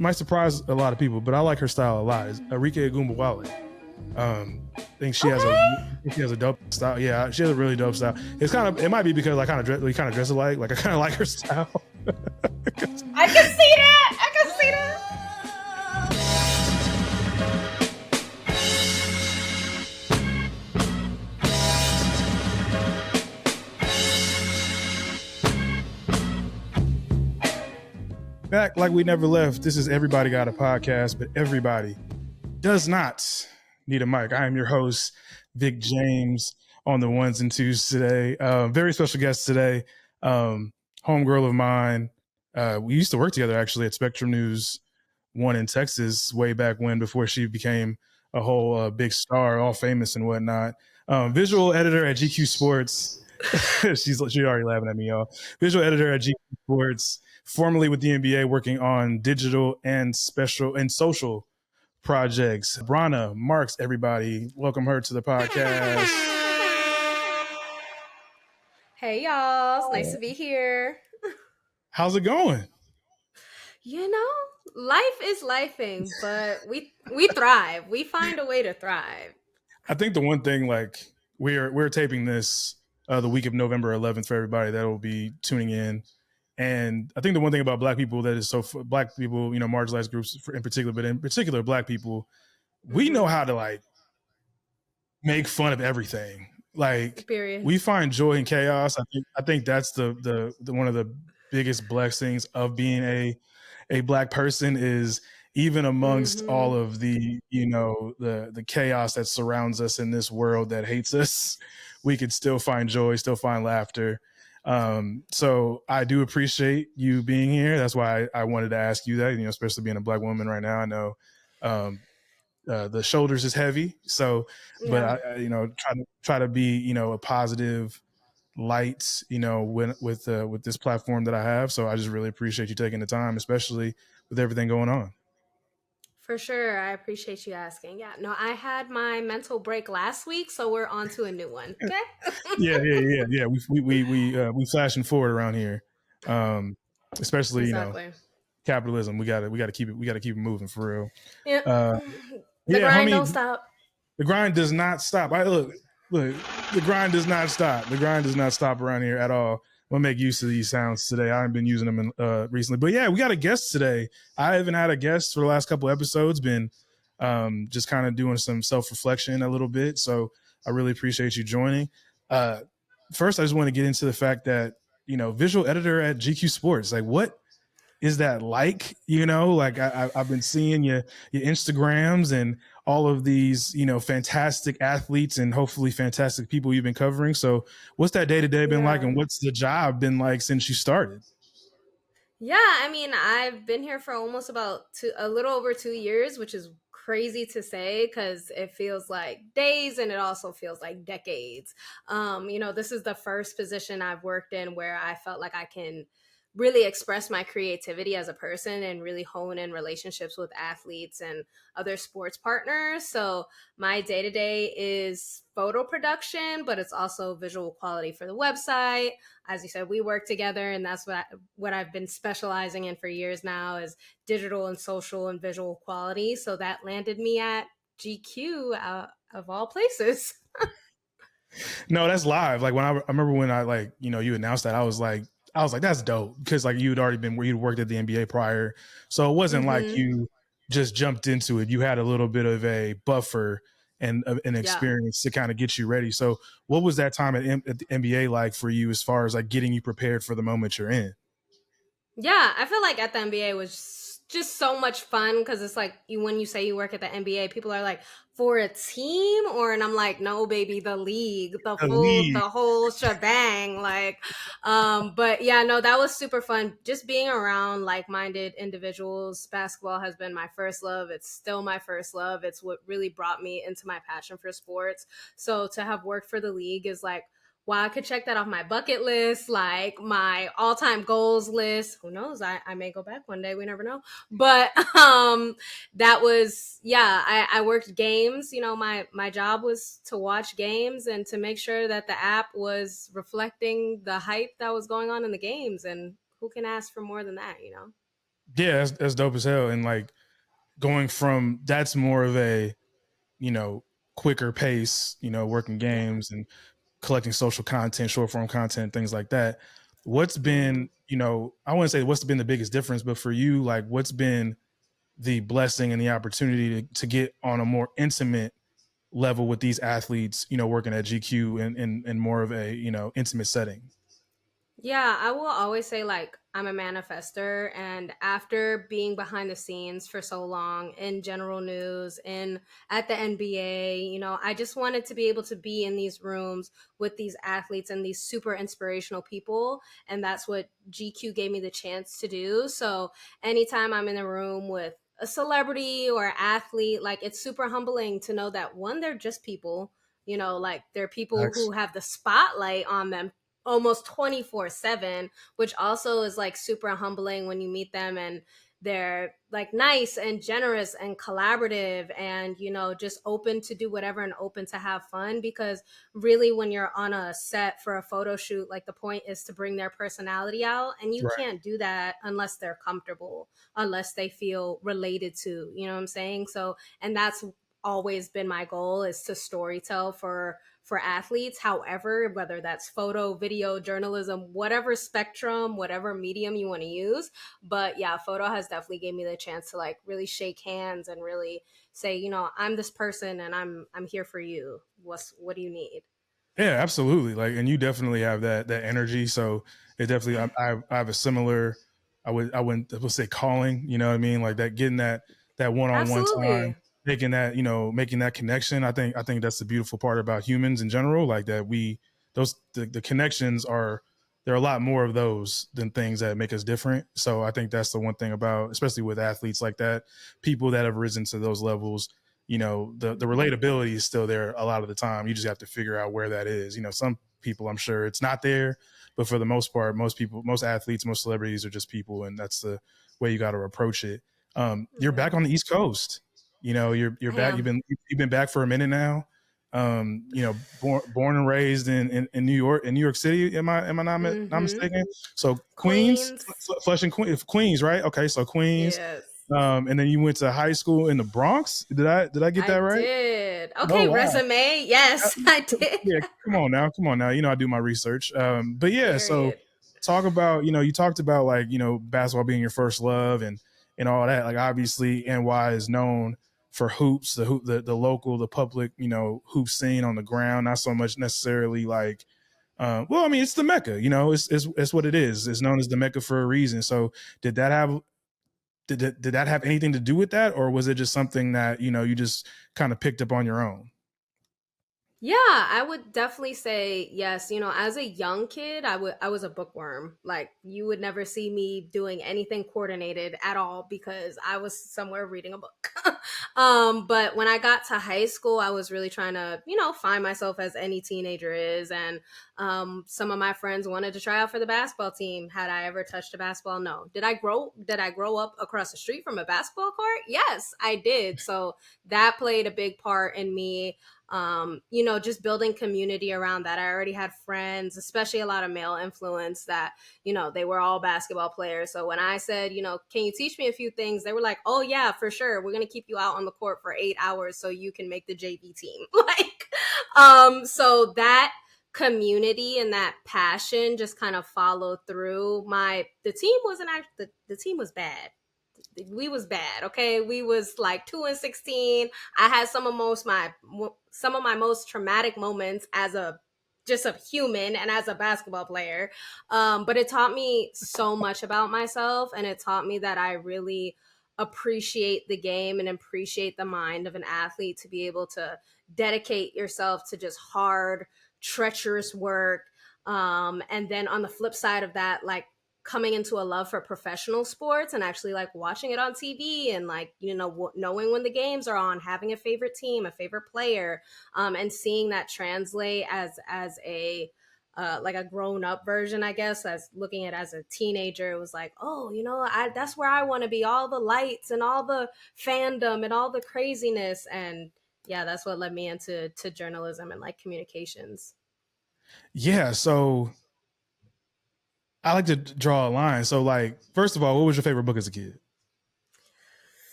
might surprise a lot of people, but I like her style a lot. It's Arike Agumbawale. I think she has a dope style. Yeah, she has a really dope style. It might be because we kind of dress alike. Like I kind of like her style. I can see that. I can see that. Back like we never left. This is Everybody Got a Podcast, but everybody does not need a mic. I am your host, Vic James, on the ones and twos today. Very special guest today, homegirl of mine. We used to work together actually at Spectrum News 1 in Texas way back when, before she became a whole big star, all famous and whatnot. Visual editor at GQ Sports. She's already laughing at me, y'all. Visual editor at GQ Sports. Formerly with the NBA, working on digital and special and social projects. Brauna Marks, everybody. Welcome her to the podcast. Hey, y'all. It's nice to be here. How's it going? You know, life is lifing, but we thrive. We find a way to thrive. I think the one thing, like, we're taping this the week of November 11th for everybody that will be tuning in. And I think the one thing about Black people that is Black people, marginalized groups in particular, but in particular Black people, we know how to like make fun of everything. Like, period. We find joy in chaos. I think that's the one of the biggest blessings of being a Black person, is even amongst all of the the chaos that surrounds us in this world that hates us, we could still find joy, still find laughter. So I do appreciate you being here. That's why I wanted to ask you that, especially being a Black woman right now. I know the shoulders is heavy, so but I try to be a positive light with this platform that I have. So I just really appreciate you taking the time, especially with everything going on. For sure. I appreciate you asking. Yeah. No, I had my mental break last week, so we're on to a new one. Okay. Yeah. We flashing forward around here. Especially, exactly. Capitalism. We gotta keep it moving for real. Yeah. The grind don't stop. The grind does not stop. Look, the grind does not stop. The grind does not stop around here at all. I'm gonna make use of these sounds today. I haven't been using them recently, but yeah, we got a guest today. I haven't had a guest for the last couple episodes. Been just kind of doing some self-reflection a little bit. So I really appreciate you joining. First, I just want to get into the fact that visual editor at GQ Sports. Like, what is that like? Like I've been seeing your Instagrams and all of these, fantastic athletes and hopefully fantastic people you've been covering. So what's that day-to-day been like, and what's the job been like since you started? Yeah, I mean, I've been here for almost a little over 2 years, which is crazy to say because it feels like days and it also feels like decades. This is the first position I've worked in where I felt like I can really express my creativity as a person and really hone in relationships with athletes and other sports partners. So my day-to-day is photo production, but it's also visual quality for the website. As you said, we work together, and that's what I've been specializing in for years now, is digital and social and visual quality. So that landed me at GQ of all places. No, that's live. Like I remember when I you announced that, I was like, that's dope, because like you'd worked at the NBA prior, so it wasn't like you just jumped into it. You had a little bit of a buffer and an experience to kind of get you ready. So what was that time at the NBA like for you, as far as like getting you prepared for the moment you're in? Yeah, I feel like at the NBA was just so much fun because it's like when you say you work at the NBA, people are like, for a team? And I'm like, no, baby, the league, the whole shebang. But yeah, no, that was super fun. Just being around like-minded individuals. Basketball has been my first love. It's still my first love. It's what really brought me into my passion for sports. So to have worked for the league is like, wow, I could check that off my bucket list, like my all-time goals list. Who knows? I may go back one day. We never know. But that was, I worked games. My job was to watch games and to make sure that the app was reflecting the hype that was going on in the games. And who can ask for more than that, Yeah, that's dope as hell. And like going from that's more of a, you know, quicker pace, you know, working Yeah. games and collecting social content, short form content, things like that. What's Hmm. been, you know, I wouldn't say what's been the biggest difference, but for you, like what's been the blessing and the opportunity to get on a more intimate level with these athletes, you know, working at GQ in more of a, you know, intimate setting? Yeah, I will always say like I'm a manifester, and after being behind the scenes for so long in general news and at the NBA, I just wanted to be able to be in these rooms with these athletes and these super inspirational people, and that's what GQ gave me the chance to do. So, anytime I'm in a room with a celebrity or athlete, like it's super humbling to know that one, they're just people, like they're people Facts. who have the spotlight on them almost 24/7, which also is like super humbling when you meet them and they're like nice and generous and collaborative and just open to do whatever and open to have fun, because really when you're on a set for a photo shoot, like the point is to bring their personality out, and you Right. can't do that unless they're comfortable, unless they feel related to, you know what I'm saying? So, and that's always been my goal, is to storytell for athletes, however, whether that's photo, video, journalism, whatever spectrum, whatever medium you want to use. But yeah, photo has definitely gave me the chance to like really shake hands and really say, I'm this person and I'm here for you. What do you need? Yeah, absolutely. Like, and you definitely have that energy. So it definitely, I have a similar, I would say calling. You know what I mean? Like that, getting that one on one time, Absolutely. making that, you know, making that connection. I think that's the beautiful part about humans in general. Like that the connections are, there are a lot more of those than things that make us different. So I think that's the one thing about, especially with athletes like that, people that have risen to those levels, you know, the Mhm. relatability is still there a lot of the time. You just have to figure out where that is. You know, some people, I'm sure it's not there, but for the most part, most people, most athletes, most celebrities are just people, and that's the way you got to approach it. You're back Yeah, on the East Coast. You know, you're I back. am. You've been back for a minute now. You know, born and raised in New York, in New York City. Am I not Hmm. mistaken? So Queens, Queens. Flushing, Queens, right? Okay, so Queens, Yes, and then you went to high school in the Bronx. Did I get I that right? did. Oh Okay, wow. resume. Yes, I did. Yeah, come on now. You know I do my research. But yeah, so Period. talk about, you know, you talked about like, you know, basketball being your first love and all that. Like obviously NY is known for hoops, the local, the public, you know, hoop scene on the ground. Not so much necessarily like, well, I mean, it's the Mecca. You know, it's what it is. It's known as the Mecca for a reason. So did that have did that have anything to do with that, or was it just something that, you know, you just kind of picked up on your own? Yeah, I would definitely say yes. As a young kid, I was a bookworm. Like you would never see me doing anything coordinated at all because I was somewhere reading a book. But when I got to high school, I was really trying to, find myself as any teenager is, and some of my friends wanted to try out for the basketball team. Had I ever touched a basketball? No. Did I grow up across the street from a basketball court? Yes, I did. So that played a big part in me, just building community around that. I already had friends, especially a lot of male influence that, they were all basketball players. So when I said, can you teach me a few things? They were like, oh yeah, for sure. We're going to keep you out on the court for 8 hours so you can make the JV team. So that community and that passion just kind of followed through. The team wasn't actually, the team was bad. We was bad. Okay, we was like 2-16. I had some of my most traumatic moments as a just a human and as a basketball player. But it taught me so much about myself, and it taught me that I really appreciate the game and appreciate the mind of an athlete to be able to dedicate yourself to just hard, treacherous work. And then on the flip side of that, like coming into a love for professional sports and actually like watching it on TV and like knowing when the games are on, having a favorite team, a favorite player, and seeing that translate as a like a grown up version, I guess, as looking at it as a teenager. It was like, oh, that's where I want to be, all the lights and all the fandom and all the craziness. And yeah, that's what led me into journalism and like communications. Yeah, so I like to draw a line. So like, first of all, what was your favorite book as a kid?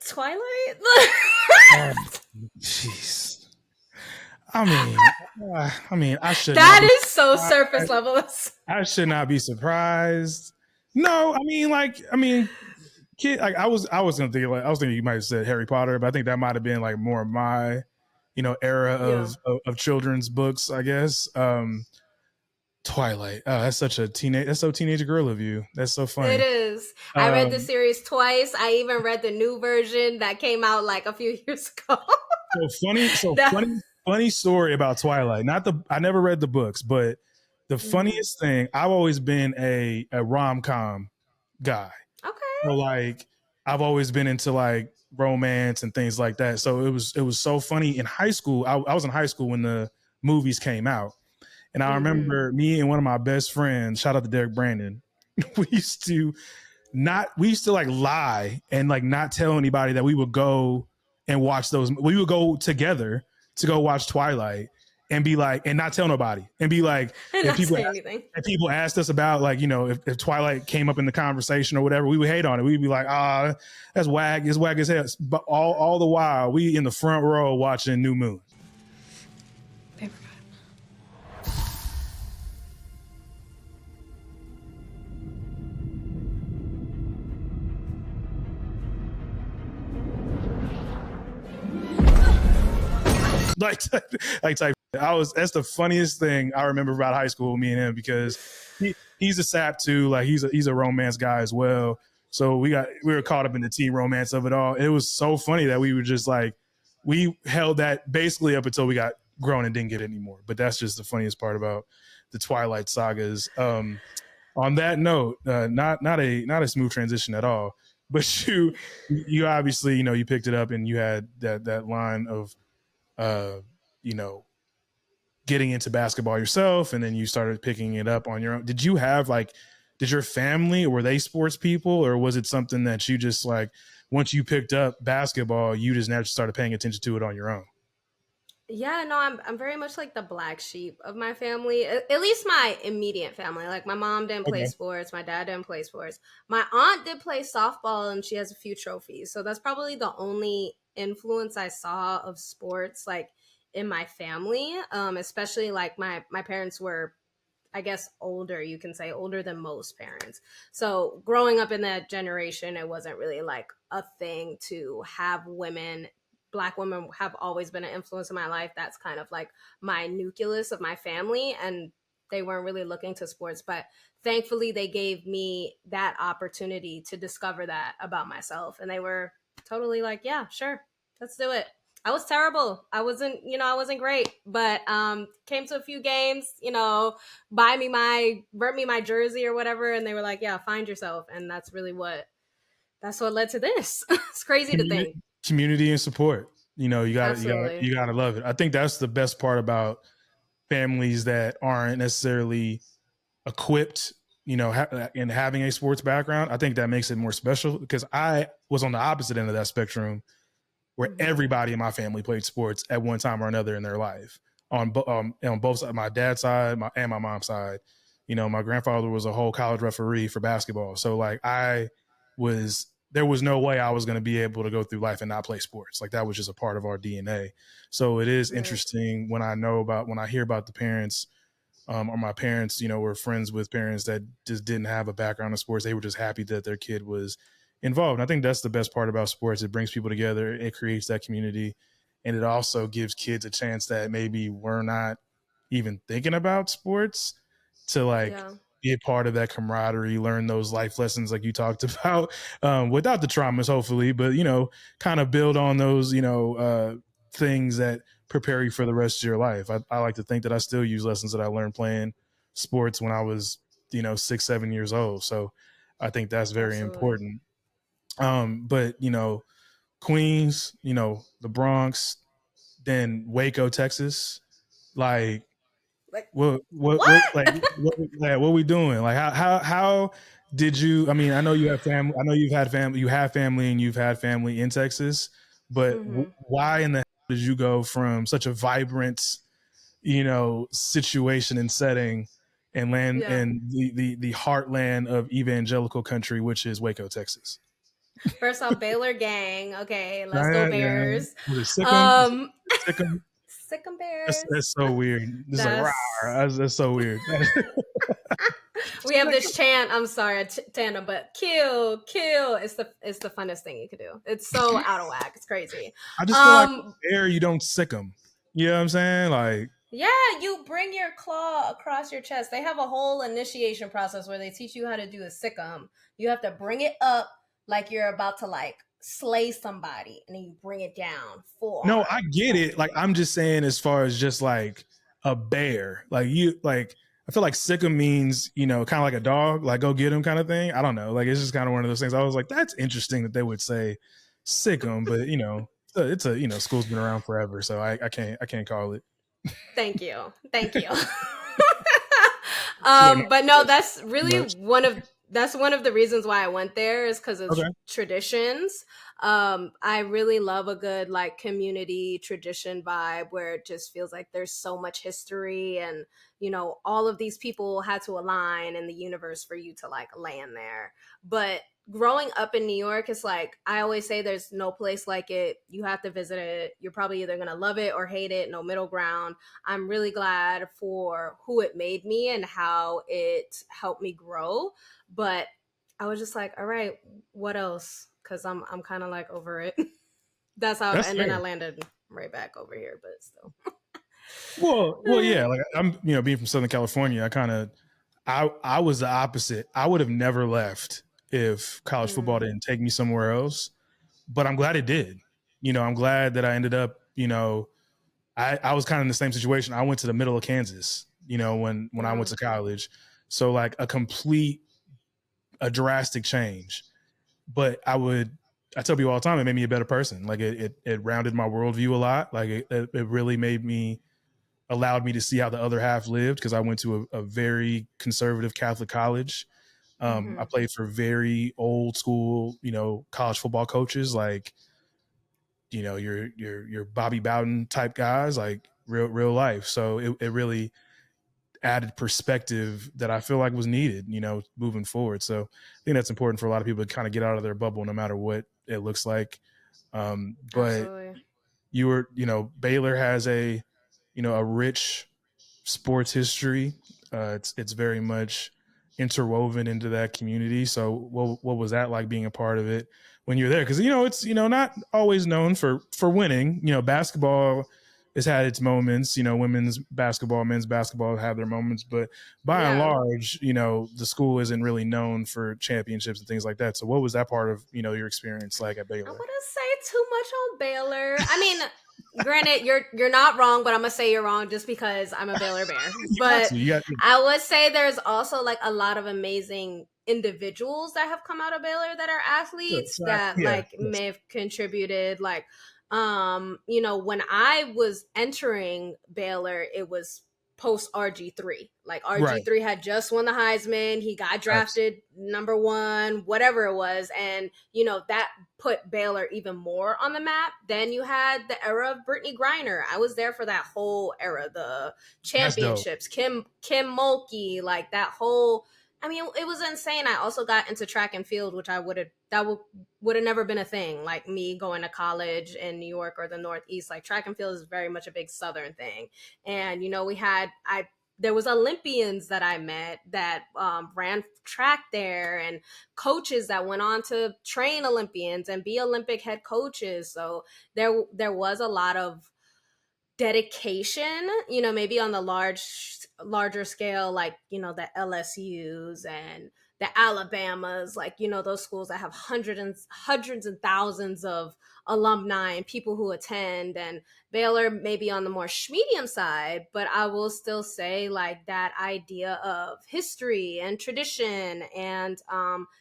Twilight. Jeez. I mean, I should not That be is so surprised. surface level. I should not be surprised. No, kid. Like I was gonna think like I was thinking you might have said Harry Potter, but I think that might have been like more my, era Yeah. of children's books, I guess. Twilight. Oh, that's such a teenage. That's so teenage girl of you. That's so It funny. is. I read the series twice. I even read the new version that came out like a few years ago. Funny story about Twilight. I never read the books, but the funniest thing, I've always been a rom-com guy. Okay. So like I've always been into like romance and things like that. So it was so funny in high school. I was in high school when the movies came out. And I remember me and one of my best friends, shout out to Derek Brandon, we used to like lie and like not tell anybody that we would go and watch those. We would go together to go watch Twilight and be like, and not tell nobody and be like, and not say anything. If people asked us about like, if Twilight came up in the conversation or whatever, we would hate on it. We'd be like, that's wag. It's wag as hell. But all the while we in the front row watching New Moon. Like that's the funniest thing I remember about high school, me and him, because he's a sap too. Like he's a romance guy as well. So we were caught up in the teen romance of it all. It was so funny that we were just like, we held that basically up until we got grown and didn't get it anymore. But that's just the funniest part about the Twilight sagas. On that note, not a smooth transition at all. But you obviously, you picked it up and you had that line of getting into basketball yourself, and then you started picking it up on your own. Did your family, were they sports people, or was it something that you just like, once you picked up basketball, you just naturally started paying attention to it on your own? Yeah, no, I'm very much like the black sheep of my family. At least my immediate family. Like my mom didn't play sports, my dad didn't play sports. My aunt did play softball and she has a few trophies. So that's probably the only influence I saw of sports like in my family. Especially like my parents were, I guess, older, you can say older than most parents. So growing up in that generation, it wasn't really like a thing to have Black women have always been an influence in my life. That's kind of like my nucleus of my family. And they weren't really looking to sports, but thankfully they gave me that opportunity to discover that about myself. And they were totally like, yeah, sure, let's do it. I was terrible. I wasn't great, but came to a few games, burnt me my jersey or whatever. And they were like, yeah, find yourself. And that's what led to this. It's crazy to think. Community and support. You gotta love it. I think that's the best part about families that aren't necessarily equipped, and having a sports background. I think that makes it more special, because I was on the opposite end of that spectrum, where everybody in my family played sports at one time or another in their life. On both sides, my dad's side and my mom's side. My grandfather was a whole college referee for basketball. So like there was no way I was going to be able to go through life and not play sports. Like that was just a part of our DNA. So it is interesting when I hear about the parents, or my parents, were friends with parents that just didn't have a background in sports. They were just happy that their kid was involved. And I think that's the best part about sports. It brings people together. It creates that community. And it also gives kids a chance that maybe we're not even thinking about sports to be a part of that camaraderie, learn those life lessons like you talked about, without the traumas, hopefully, but, kind of build on those, things that prepare you for the rest of your life. I like to think that I still use lessons that I learned playing sports when I was, 6, 7 years old. So I think that's very important. But, Queens, the Bronx, then Waco, Texas, like what we doing? Like how did you, I know you have family, you have family and you've had family in Texas, but why in the hell did you go from such a vibrant, situation and setting and land in the heartland of evangelical country, which is Waco, Texas? First off, Baylor gang. Okay, let's go Yeah, yeah. Bears. Was it Sikkim? Um, Sikkim? Sikkim Bears. That's so weird. It's like, rah, That's that's so weird. we have this chant. I'm sorry, tandem, but kill, kill. It's the funnest thing you could do. It's so out of whack. It's crazy. I just feel like Um, there you don't sick them. You know what I'm saying? Like, yeah, you bring your claw across your chest. They have a whole initiation process where they teach you how to do a sikkim. You have to bring it up like you're about to like slay somebody, and then you bring it down full no, I arms. get Like, it. Like, I'm just saying, as far as just like a bear, like you, like I feel like Sikkim means, you know, kind of like a dog, like go get him kind of thing. I don't know. Like, it's just kind of one of those things. I was like, that's interesting that they would say Sikkim, but you know, it's a, you know, school's been around forever, so I can't call it. thank you, thank you. So, no, But no, that's really much. one of the reasons why I went there is because of Okay. traditions. I really love a good like community tradition vibe where it just feels like there's so much history, and you know all of these people had to align in the universe for you to like land there. But growing up in New York, it's like I always say there's no place like it. You have to visit it. You're probably either gonna love it or hate it, no middle ground. I'm really glad for who it made me and how it helped me grow. But I was just like, all right, what else? Because I'm kind of like over it. That's how, That's and then I fair. landed right back over here. But still, Well, yeah. Like I'm, you know, being from Southern California, I was the opposite. I would have never left if college football mm, didn't take me somewhere else. But I'm glad it did. You know, I'm glad that I ended up, you know, I was kind of in the same situation. I went to the middle of Kansas, you know, when I went mm, to college. So like a drastic change. But I tell people all the time, it made me a better person. Like it rounded my worldview a lot. Like it really allowed me to see how the other half lived, because I went to a very conservative Catholic college. I mm-hmm. played for very old school, you know, college football coaches, like, you know, your Bobby Bowden type guys, like real life. So it really added perspective that I feel like was needed, you know, moving forward. So I think that's important for a lot of people to kind of get out of their bubble, no matter what it looks like. But Absolutely, you know, Baylor has a rich sports history. It's very much interwoven into that community. So what was that like being a part of it when you're there? Because you know it's, you know, not always known for winning. You know, basketball has had its moments. You know, women's basketball, men's basketball have their moments, but by and yeah. large, you know, the school isn't really known for championships and things like that. So what was that part of, you know, your experience like at I Baylor? wouldn't say too much on Baylor. I mean, granted, you're not wrong, but I'm gonna say you're wrong just because I'm a Baylor Bear. You got But to. You got I would say there's also like a lot of amazing individuals that have come out of Baylor that are to. athletes that Yeah. like may have contributed. Like, you know, when I was entering Baylor, it was post RG3. Like Right. RG3 had just won the Heisman. He got drafted number one, whatever it was, and you know that put Baylor even more on the map. Then you had the era of Brittany Griner. I was there for that whole era, the That's dope. championships, Kim Mulkey, like that whole. I mean, it was insane. I also got into track and field, which I would have never been a thing. Like me going to college in New York or the Northeast, like track and field is very much a big Southern thing. And you know, there was Olympians that I met that ran track there, and coaches that went on to train Olympians and be Olympic head coaches. So there was a lot of dedication, you know, maybe on the larger scale, like, you know, the LSUs and the Alabamas, like, you know, those schools that have hundreds and thousands of alumni and people who attend. And Baylor maybe on the more medium side, but I will still say like that idea of history and tradition and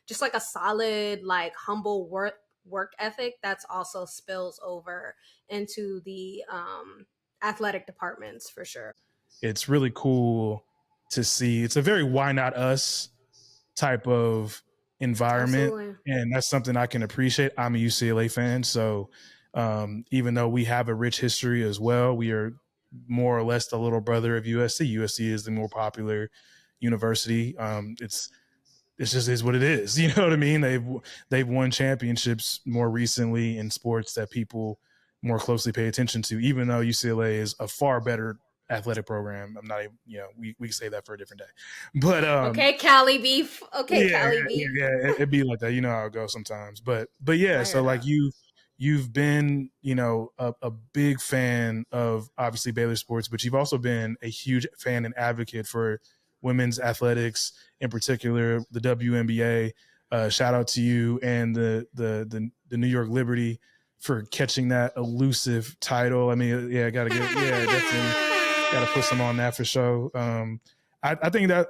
just like a solid, like humble work ethic that's also spills over into the athletic departments for sure. It's really cool to see. It's a very why not us type of environment, Absolutely. and that's something I can appreciate. I'm a UCLA fan, so even though we have a rich history as well, we are more or less the little brother of USC. USC is the more popular university. it's just is what it is. You know what I mean? They've won championships more recently in sports that people more closely pay attention to, even though UCLA is a far better athletic program. I'm not even, we can say that for a different day. But Okay, Cali beef. Okay, yeah, Cali beef. it'd be like that. You know how it goes sometimes. But yeah, I so hear like that. you've been, a big fan of obviously Baylor sports, but you've also been a huge fan and advocate for women's athletics, in particular the WNBA. Shout out to you and the New York Liberty for catching that elusive title. I mean, yeah, definitely got to put some on that for sure. I think that,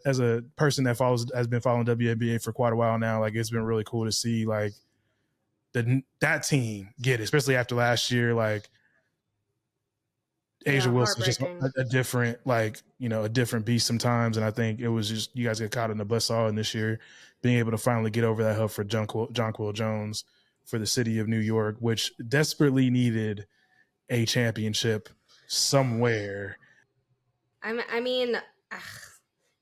as a person that has been following WNBA for quite a while now, like it's been really cool to see like that team get it, especially after last year. Like Asia Yeah, Wilson's just heartbreaking. a different, a different beast sometimes. And I think it was just you guys get caught in the buzzsaw in this year, being able to finally get over that hump for Jonquil Jones for the city of New York, which desperately needed a championship somewhere. I mean, ugh,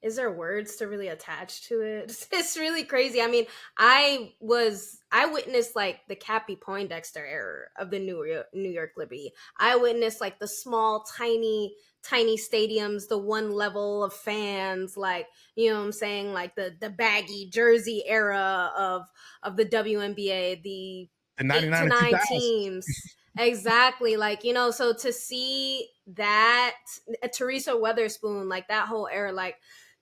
is there words to really attach to it? It's really crazy. I mean, I witnessed like the Cappy Poindexter era of the New York Liberty. I witnessed like the small, tiny stadiums, the one level of fans, like, you know what I'm saying, like the baggy jersey era of the WNBA, the The 8 99 to and 9 2000. teams. Exactly. Like, so to see that, Teresa Weatherspoon, like that whole era, like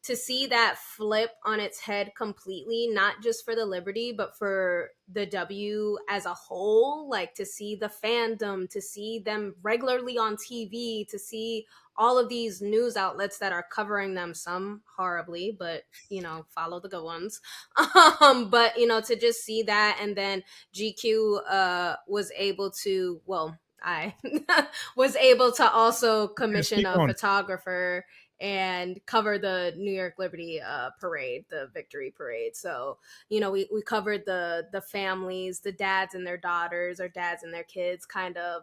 to see that flip on its head completely, not just for the Liberty, but for the W as a whole, like to see the fandom, to see them regularly on TV, to see all of these news outlets that are covering them, some horribly, but follow the good ones. But to just see that, and then GQ was able to, well, I was able to also Yeah, commission speak a on it. photographer and cover the New York Liberty parade, the victory parade. So, we covered the families, the dads and their daughters, or dads and their kids, kind of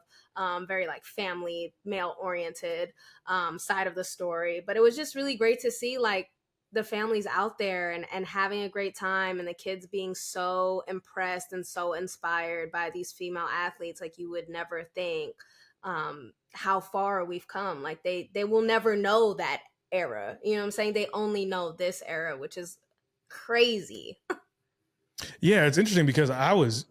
very like family, male oriented side of the story. But it was just really great to see like the families out there and having a great time, and the kids being so impressed and so inspired by these female athletes. Like you would never think how far we've come. Like they will never know that era, you know what I'm saying? They only know this era, which is crazy. Yeah, it's interesting because I was,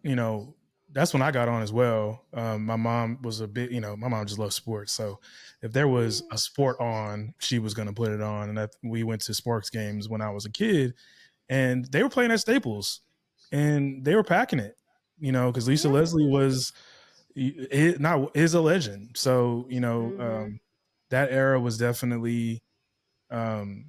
that's when I got on as well. My mom was a bit, my mom just loves sports. So if there was a sport on, she was going to put it on. And we went to sports games when I was a kid, and they were playing at Staples, and they were packing it, because Lisa Leslie is a legend. So, Mm-hmm. that era was definitely, um,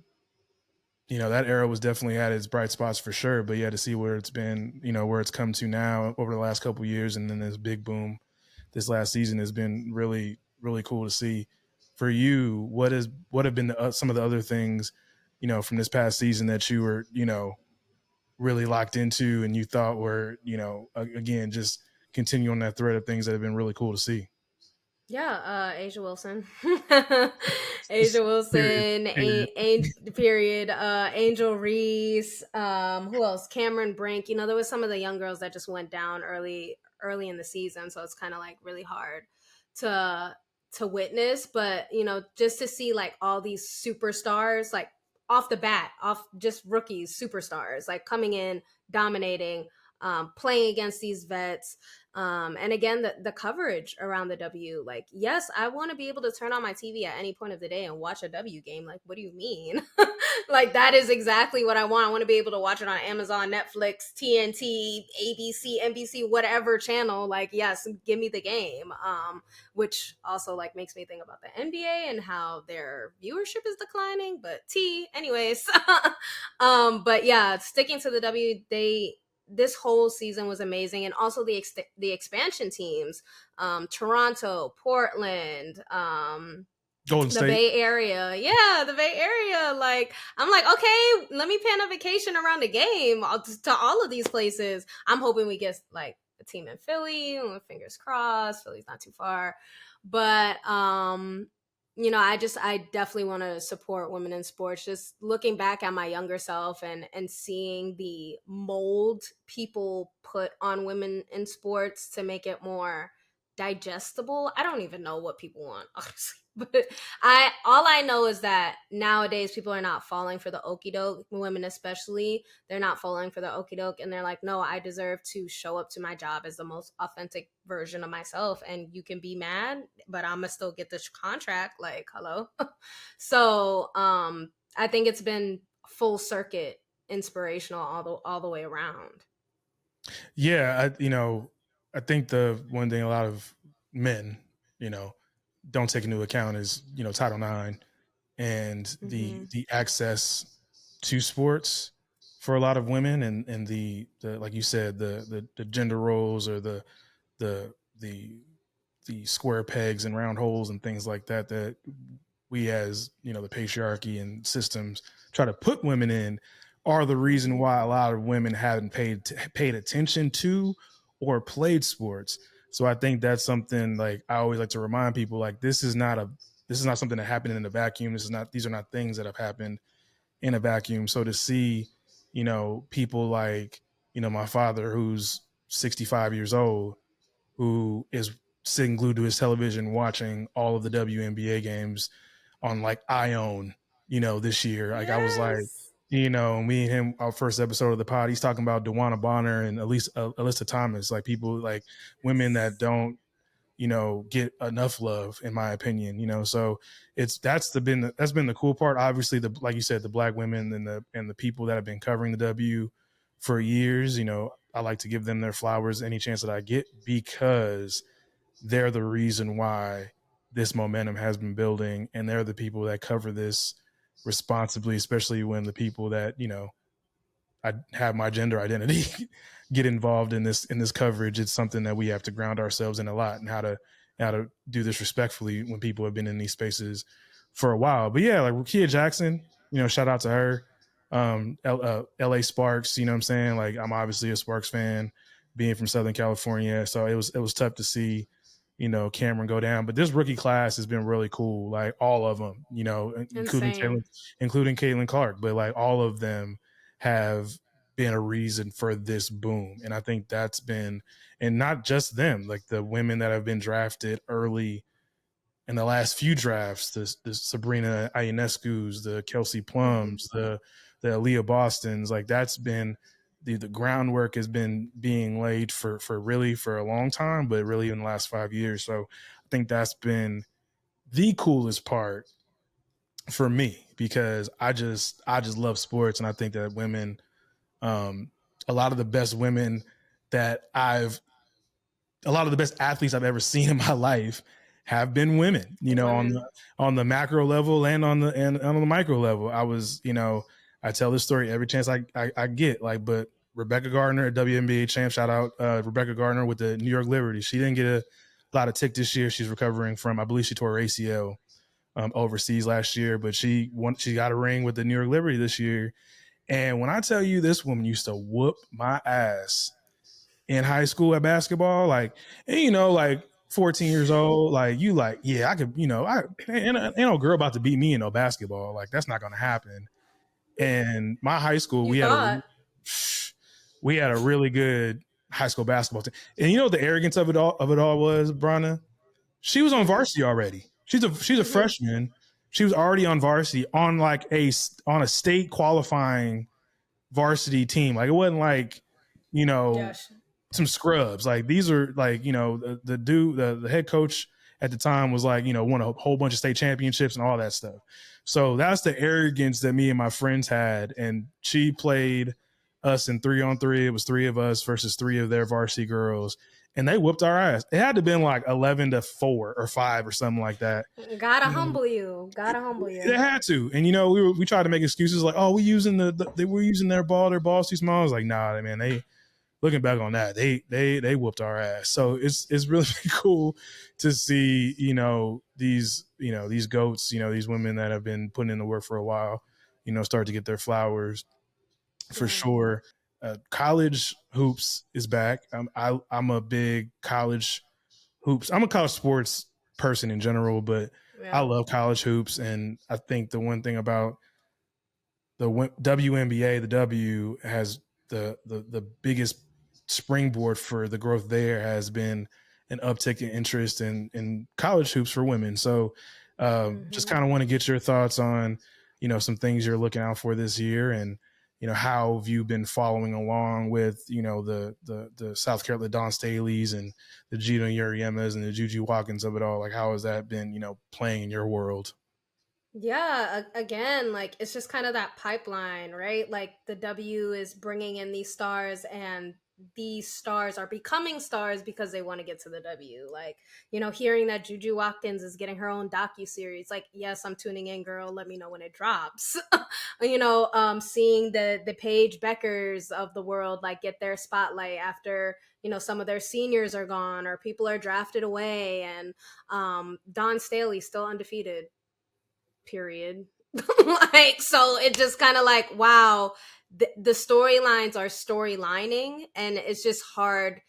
that era was definitely had its bright spots for sure. But yeah, to see where it's been, where it's come to now over the last couple of years, and then this big boom this last season has been really, really cool to see. For you, what have been some of the other things, from this past season that you were, really locked into and you thought were, again, just continue on that thread of things that have been really cool to see. Yeah, Asia Wilson, Asia Just period. Wilson, period. Angel Reese. Who else? Cameron Brink. There was some of the young girls that just went down early in the season, so it's kind of like really hard to witness. But just to see like all these superstars, like off the bat, off just rookies, superstars, like coming in, dominating, playing against these vets. And again, the coverage around the W, like, yes, I want to be able to turn on my TV at any point of the day and watch a W game. Like, what do you mean? Like, that is exactly what I want. I want to be able to watch it on Amazon, Netflix, TNT, ABC, NBC, whatever channel. Like, yes, give me the game. Which also like makes me think about the NBA and how their viewership is declining. But anyways. But yeah, sticking to the W, this whole season was amazing, and also the expansion teams, Toronto, Portland, Golden the State. Bay Area. Yeah, the Bay Area. Like, I'm like, okay, let me plan a vacation around the game to all of these places. I'm hoping we get like a team in Philly. Fingers crossed. Philly's not too far, but I definitely want to support women in sports. Just looking back at my younger self and seeing the mold people put on women in sports to make it more digestible. I don't even know what people want, honestly. But all I know is that nowadays people are not falling for the okie doke, women especially. They're not falling for the okie doke, and they're like, no, I deserve to show up to my job as the most authentic version of myself. And you can be mad, but I'm gonna still get this contract. Like, hello. So I think it's been full circuit inspirational all the way around. Yeah, I think the one thing a lot of men, don't take into account is, Title IX and Mm-hmm. the access to sports for a lot of women, and the like you said, the gender roles, or the the the square pegs and round holes and things like that, that we, as the patriarchy and systems try to put women in, are the reason why a lot of women haven't paid attention to or played sports. So I think that's something, like, I always like to remind people, like, this is not something that happened in a vacuum. These are not things that have happened in a vacuum. So to see, people like, my father, who's 65 years old, who is sitting glued to his television watching all of the WNBA games on, like, Ion, this year. Like, I was like, Yes. me and him, our first episode of the pod, he's talking about Dewana Bonner and Alyssa Thomas, like, people, like, women that don't, get enough love, in my opinion. So that's been the cool part. Obviously, like you said, the black women and the people that have been covering the W for years. I like to give them their flowers any chance that I get, because they're the reason why this momentum has been building, and they're the people that cover this responsibly, especially when the people that, I have my gender identity get involved in this coverage. It's something that we have to ground ourselves in a lot, and how to do this respectfully when people have been in these spaces for a while. But yeah, like Rukia Jackson, shout out to her. LA Sparks, you know what I'm saying? Like, I'm obviously a Sparks fan, being from Southern California. So it was tough to see, Cameron go down. But this rookie class has been really cool. Like, all of them, Insane. including Caitlin Clark, but like all of them have been a reason for this boom. And I think that's been, and not just them, like the women that have been drafted early in the last few drafts, the Sabrina Ionescu's, the Kelsey Mm-hmm. Plums, the Aaliyah Bostons, like, that's been the groundwork has been being laid for really for a long time, but really in the last 5 years. So I think that's been the coolest part for me, because I just love sports, and I think that women, um, a lot of the best women that I've, a lot of the best athletes I've ever seen in my life have been women, Women. on the macro level and on the micro level. I was, I tell this story every chance I get, like, but Rebecca Gardner, a WNBA champ, shout out Rebecca Gardner with the New York Liberty. She didn't get a lot of tick this year. She's recovering from, I believe she tore her ACL overseas last year, but she got a ring with the New York Liberty this year. And when I tell you, this woman used to whoop my ass in high school at basketball, like, and, like 14 years old, like, you like, yeah, I could, ain't no girl about to beat me in no basketball. Like, that's not going to happen. And my high school, You thought. we had a really good high school basketball team. And the arrogance of it all was, Brauna, she was on Mm-hmm. varsity already. She's a Mm-hmm. freshman. She was already on varsity, on like on a state qualifying varsity team. Like, it wasn't like, you know, Yes. some scrubs. Like, these are like, the dude, the head coach at the time was like, won a whole bunch of state championships and all that stuff. So that's the arrogance that me and my friends had. And she played us in 3-on-3. It was three of us versus three of their varsity girls. And they whooped our ass. It had to have been like 11-4 or 5 or something like that. Gotta You know, humble you. Gotta humble they you. had to. And we tried to make excuses like, oh, we using they were using their ball's too small. I was like, nah, man, they, looking back on that, they whooped our ass. So it's really cool to see, these goats, these women that have been putting in the work for a while, start to get their flowers for Yeah. sure. College hoops is back. I'm a big college hoops. I'm a college sports person in general, but I Yeah. love college hoops, and I think the one thing about the WNBA, the W has the biggest springboard for the growth there has been an uptick in interest in college hoops for women. So just Mm-hmm. kind of want to get your thoughts on, some things you're looking out for this year, and how have you been following along with the South Carolina Dawn Staleys and the Gina Uriemas and the Juju Watkins of it all. Like, how has that been playing in your world? Yeah, again, like it's just kind of that pipeline, right? Like the W is bringing in these stars, and these stars are becoming stars because they want to get to the W. Like, hearing that Juju Watkins is getting her own docu-series, like, yes, I'm tuning in, girl. Let me know when it drops. Seeing the Paige Beckers of the world like get their spotlight after some of their seniors are gone or people are drafted away, and Dawn Staley still undefeated, period. Like, so it just kind of like, wow, the storylines are storylining, and it's just hard.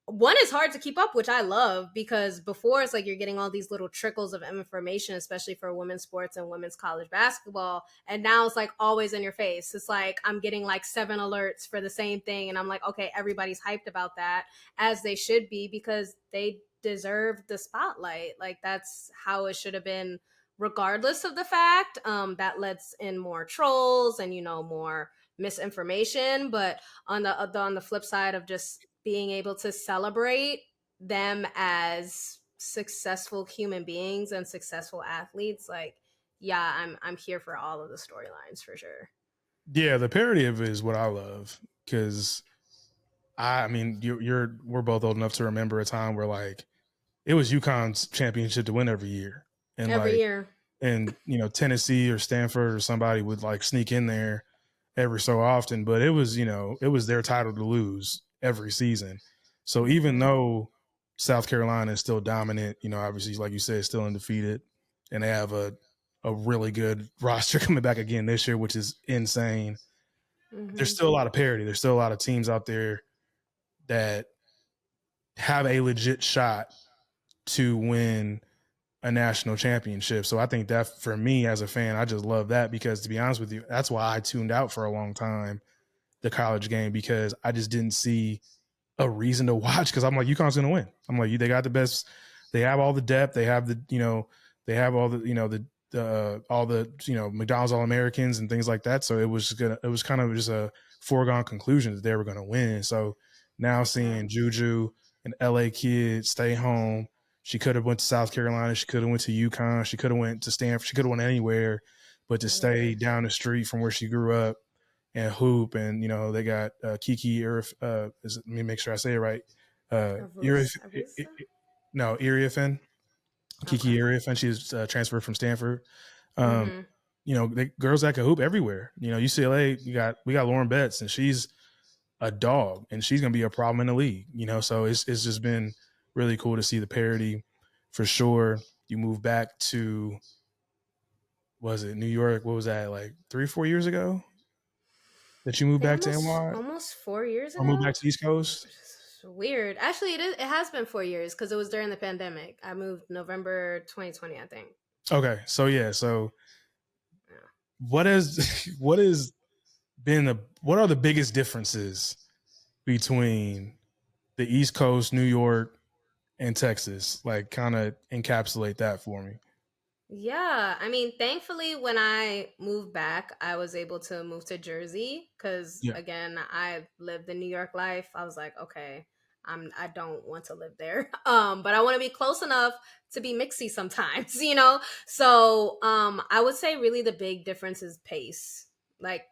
One is hard to keep up, which I love, because before it's like you're getting all these little trickles of information, especially for women's sports and women's college basketball, and now it's like always in your face. It's like I'm getting like 7 alerts for the same thing, and I'm like, okay, everybody's hyped about that, as they should be, because they deserve the spotlight. Like, that's how it should have been, regardless of the fact. That lets in more trolls and more misinformation. But on the flip side of just being able to celebrate them as successful human beings and successful athletes, like, yeah, I'm here for all of the storylines for sure. Yeah, the parody of it is what I love, because I mean, we're both old enough to remember a time where like it was UConn's championship to win every year, and Every like, year. and Tennessee or Stanford or somebody would like sneak in there every so often, but it was their title to lose every season. So even Mm-hmm. though South Carolina is still dominant, obviously like you said, still undefeated, and they have a really good roster coming back again this year, which is insane. There's Mm-hmm. still a lot of parity. There's still a lot of teams out there that have a legit shot to win a national championship. So I think that for me as a fan, I just love that, because to be honest with you, that's why I tuned out for a long time, the college game, because I just didn't see a reason to watch, because I'm like, UConn's going to win. I'm like, they got the best. They have all the depth. They have they have all the all the McDonald's All-Americans and things like that. So it was kind of just a foregone conclusion that they were going to win. So now Yeah. seeing Juju, an LA kid, stay home. She could have went to South Carolina. She could have went to UConn. She could have went to Stanford. She could have went anywhere, but to stay Mm-hmm. down the street from where she grew up and hoop. And they got Kiki Irif. Let me make sure I say it right. Irif, Avusa? no, Iriafen. Okay. Kiki Iriafen. She's transferred from Stanford. Um, Mm-hmm. girls that can hoop everywhere. UCLA. We got Lauren Betts, and she's a dog, and she's gonna be a problem in the league. So it's just been really cool to see the parity, for sure. You move back to, was it New York? What was that, like 3 or 4 years ago that you moved I think back to almost NY almost 4 years or moved ago. back to the East Coast? It's weird. Actually, it has been 4 years because it was during the pandemic. I moved November 2020, I think. Okay, so yeah, so Yeah. what has what are the biggest differences between the East Coast, New York, and Texas? Like, kind of encapsulate that for me. Yeah, I mean, thankfully, when I moved back, I was able to move to Jersey because, Yeah. again, I lived the New York life. I was like, okay, I don't want to live there, but I want to be close enough to be mixy sometimes, So, I would say really the big difference is pace. Like,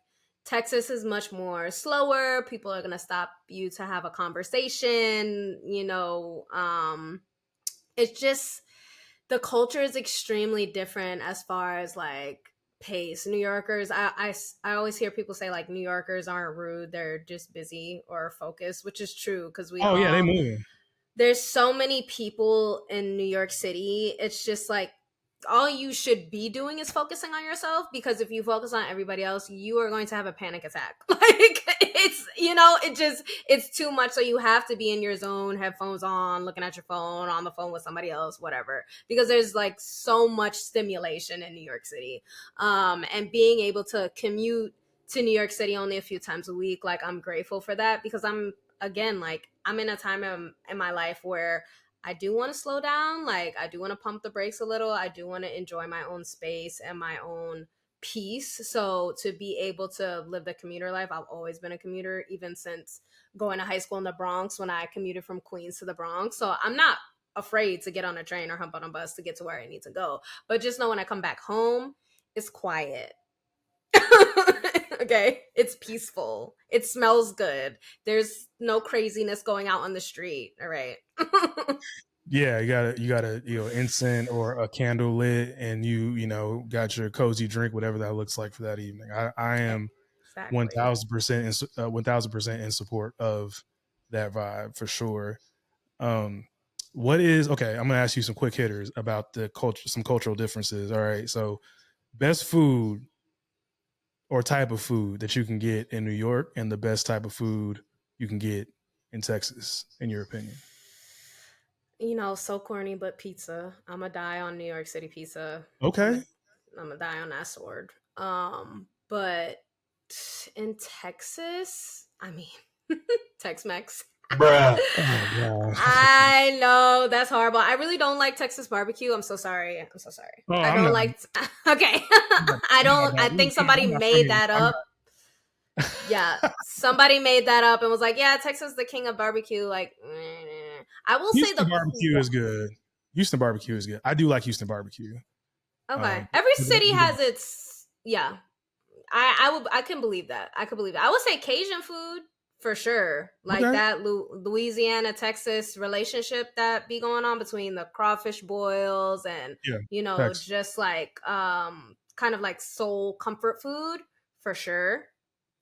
Texas is much more slower. People are gonna stop you to have a conversation. It's just the culture is extremely different as far as like pace. New Yorkers, I always hear people say like New Yorkers aren't rude, they're just busy or focused, which is true because Oh yeah, they moving. there's so many people in New York City. It's just like all you should be doing is focusing on yourself, because if you focus on everybody else, you are going to have a panic attack. Like, it's, it's too much. So you have to be in your zone, headphones on, looking at your phone, on the phone with somebody else, whatever, because there's like so much stimulation in New York City. And being able to commute to New York City only a few times a week, like, I'm grateful for that, because I'm in a time in my life where I do want to slow down. Like, I do want to pump the brakes a little. I do want to enjoy my own space and my own peace. So to be able to live the commuter life, I've always been a commuter, even since going to high school in the Bronx, when I commuted from Queens to the Bronx. So I'm not afraid to get on a train or hump on a bus to get to where I need to go. But just know when I come back home, it's quiet. Okay, it's peaceful. It smells good. There's no craziness going out on the street. All right. Yeah, you got a incense or a candle lit, and got your cozy drink, whatever that looks like for that evening. I am Exactly. 1,000% in support of that vibe for sure. What is okay? I'm gonna ask you some quick hitters about the culture, some cultural differences. All right, so best food or type of food that you can get in New York, and the best type of food you can get in Texas, in your opinion. So corny, but pizza. I'm gonna die on New York City pizza. Okay. I'm gonna die on that sword. But in Texas, I mean, Tex-Mex. Bruh. Oh, I know that's horrible. I really don't like Texas barbecue. I'm so sorry. Oh, I I'm don't not. like. Okay, I don't. I think somebody made that up. Yeah, somebody made that up and was like, "Yeah, Texas is the king of barbecue." Like, I will say Houston barbecue is good. Houston barbecue is good. I do like Houston barbecue. Okay, every city has its. Yeah, I can believe that. I would say Cajun food for sure. Like Okay. that Louisiana Texas relationship that be going on between the crawfish boils and Yeah, just like kind of like soul comfort food for sure.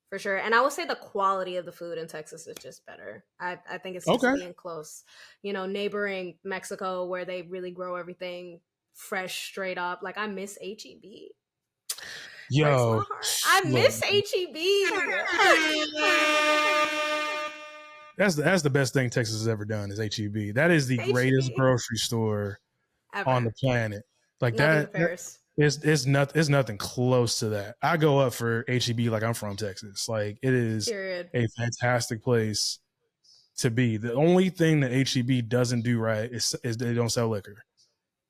For sure. And I would say the quality of the food in Texas is just better. I think it's just okay. being close, neighboring Mexico, where they really grow everything fresh, straight up. Like, I miss HEB. Breaks my Yo, heart. I look, miss HEB. that's the best thing Texas has ever done is HEB. That is the greatest HEB. grocery store on the Ever. planet. Like Nothing that compares. it's nothing close to that. I go up for HEB like I'm from Texas. Like, it is Period. a fantastic place to be. The only thing that HEB doesn't do right is they don't sell liquor.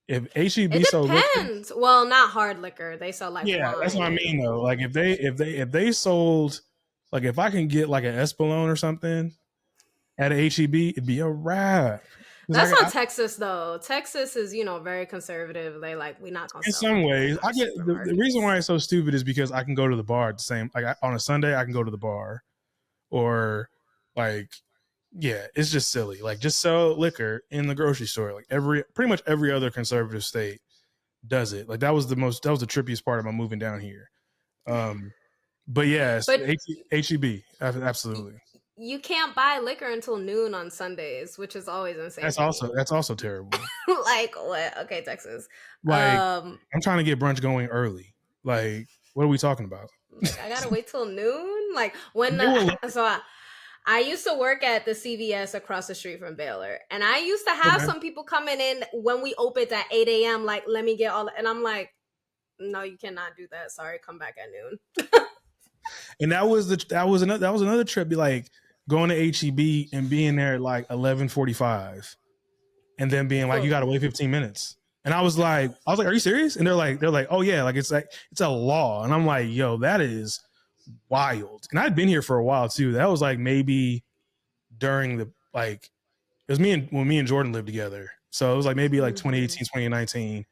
If HEB It sold liquor, depends. Well, not hard liquor. They sell like yeah, that's what I wine mean and though. Like, if they sold, like, if I can get like an Espolòn or something at a HEB, it'd be a wrap. that's not Texas though. Texas is, very conservative. They like, we're not gonna In sell some liquor ways, in our I get the reason supermarkets. why it's so stupid is because I can go to the bar at the same, like, on a Sunday I can go to the bar, or like, yeah, it's just silly. Like, just sell liquor in the grocery store. Like, pretty much every other conservative state does it. Like, that was the trippiest part of my moving down here. But yes, But HEB, absolutely. you can't buy liquor until noon on Sundays, which is always insane to me. That's also terrible. Like, what? Okay, Texas. Like, I'm trying to get brunch going early. Like, what are we talking about? Like, I gotta wait till noon. Like, when They will I used to work at the CVS across the street from Baylor, and I used to have some people coming in when we opened at 8 a.m. Like, let me get all, and I'm like, no, you cannot do that. Sorry, come back at noon. And that was another trip. Be like going to HEB and being there at like 11:45, and then being like, you got to wait 15 minutes. And I was like, are you serious? And they're like, oh yeah, like it's a law. And I'm like, yo, that is wild. And I'd been here for a while too. That was like maybe during the, like, it was when me and Jordan lived together. So it was like maybe like 2018, 2019.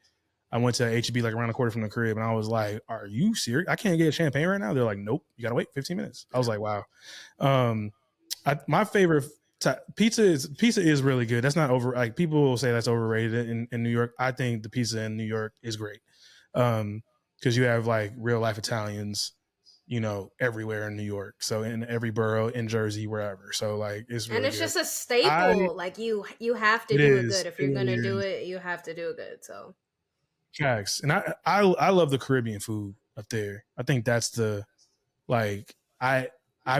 I went to HEB like around the corner from the crib, and I was like, are you serious? I can't get champagne right now. They're like, nope, you gotta wait 15 minutes. I was like, wow. My favorite pizza is really good. That's not over. Like, people will say that's overrated in New York. I think the pizza in New York is great. Because you have like real life Italians, everywhere in New York. So in every borough, in Jersey, wherever. So like, it's really And it's good. just a staple. Like, you have to do it good. If you're gonna do it, you have to do it good. So Facts. And I love the Caribbean food up there. I think that's the like I've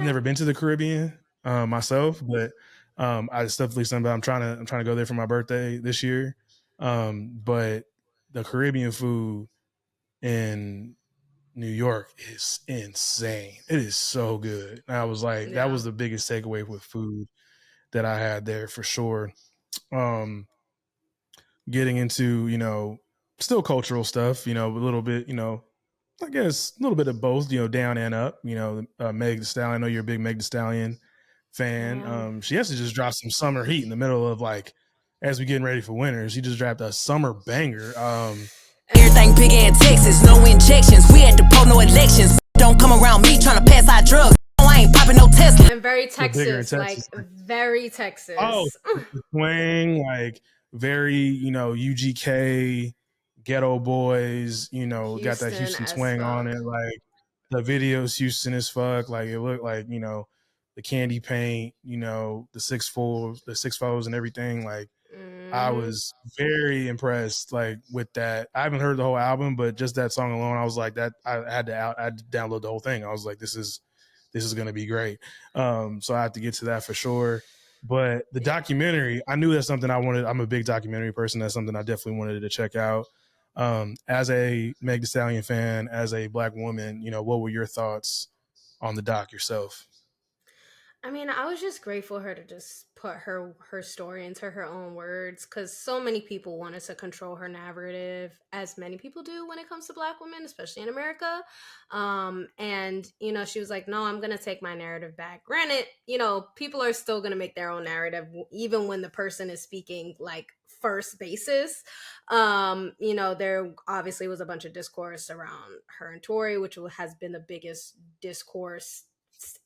never been to the Caribbean myself, but it's definitely something I'm trying to go there for my birthday this year. But the Caribbean food in New York is insane. It is so good. And I was like, that Yeah. was the biggest takeaway with food that I had there for sure. Um, Getting into, still cultural stuff, a little bit, I guess a little bit of both, down and up, Meg Thee Stallion. I know you're a big Meg Thee Stallion fan. Yeah. She has to just drop some summer heat in the middle of like, as we getting ready for winter. She just dropped a summer banger. Everything big in Texas, no injections. We at the poll, no elections. Don't come around me trying to pass out drugs. No, I ain't popping no Tesla. And very Texas, like very Texas. Oh, the twang, like very, UGK, Ghetto Boys, Houston got that Houston as twang fuck. on it. Like the videos Houston as fuck. Like it looked like, the candy paint, the six foes and everything. Like I was very impressed, like with that. I haven't heard the whole album, but just that song alone, I was like that. I had to download the whole thing. I was like, this is going to be great. So I have to get to that for sure. But the documentary, I knew that's something I wanted. I'm a big documentary person. That's something I definitely wanted to check out. As a Meg Thee Stallion fan, as a Black woman, what were your thoughts on the doc yourself? I mean, I was just grateful her to just put her story into her own words, because so many people wanted to control her narrative, as many people do when it comes to Black women, especially in America. And she was like, "No, I'm gonna take my narrative back." Granted, people are still gonna make their own narrative, even when the person is speaking like first basis. There obviously was a bunch of discourse around her and Tory, which has been the biggest discourse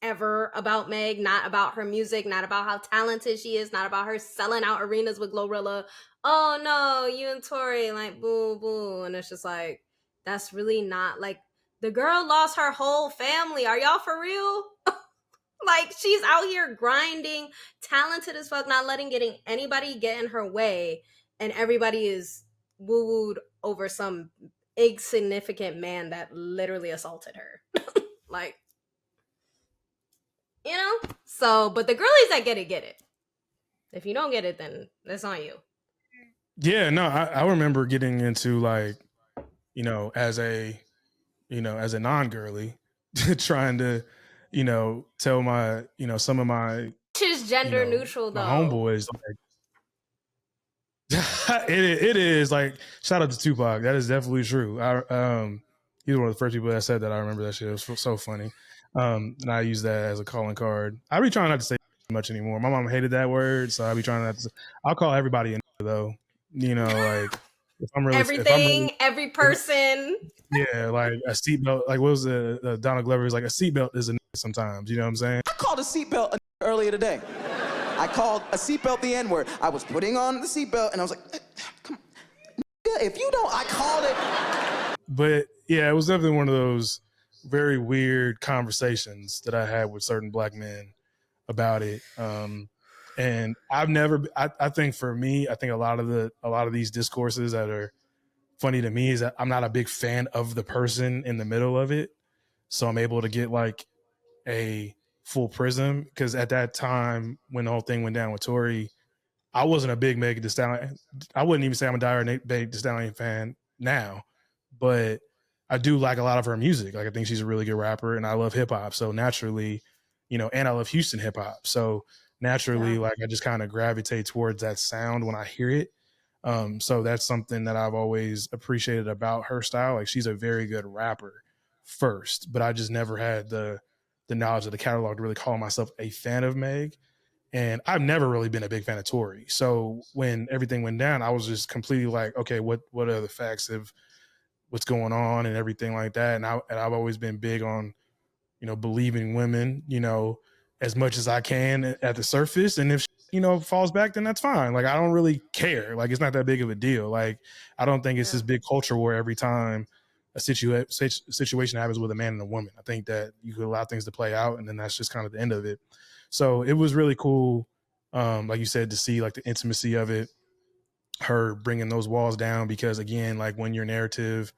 ever about Meg, not about her music, not about how talented she is, not about her selling out arenas with GloRilla. Oh no, you and Tory, like boo boo. And it's just like, that's really not like, the girl lost her whole family. Are y'all for real? Like, she's out here grinding, talented as fuck, not letting anybody get in her way, and everybody is woo-wooed over some insignificant man that literally assaulted her. Like, So, but the girlies that get it. If you don't get it, then that's on you. Yeah, no, I remember getting into like, as a non-girly, trying to, tell my, some of my, She's gender neutral though. My homeboys, like, it is like, shout out to Tupac. That is definitely true. He's one of the first people that said that. I remember that shit. It was so funny. And I use that as a calling card. I be trying not to say much anymore. My mom hated that word, so I be trying not to. I'll call everybody a though. Like if I'm really every person. Yeah, like a seatbelt. Like what was the Donald Glover? Was like a seatbelt is a sometimes. You know what I'm saying? I called a seatbelt earlier today. I called a seatbelt the N-word. I was putting on the seatbelt and I was like, come on, if you don't, I called it. But yeah, it was definitely one of those very weird conversations that I had with certain Black men about it. And I've never, I think for me, I think a lot of these discourses that are funny to me is that I'm not a big fan of the person in the middle of it. So I'm able to get like a full prism, because at that time when the whole thing went down with Tory, I wasn't a big Meg Thee Stallion. I wouldn't even say I'm a diehard Meg Thee Stallion fan now, but I do like a lot of her music. Like I think she's a really good rapper, and I love hip hop. So naturally, and I love Houston hip hop. So naturally, like I just kind of gravitate towards that sound when I hear it. So that's something that I've always appreciated about her style. Like she's a very good rapper first, but I just never had the knowledge of the catalog to really call myself a fan of Meg. And I've never really been a big fan of Tory. So when everything went down, I was just completely like, okay, what are the facts of what's going on and everything like that? And I've always been big on, believing women, as much as I can at the surface. And if falls back, then that's fine. Like I don't really care. Like it's not that big of a deal. Like I don't think it's this big culture war every time a situation happens with a man and a woman. I think that you could allow things to play out, and then that's just kind of the end of it. So it was really cool, like you said, to see like the intimacy of it, her bringing those walls down, because again, like when your narrative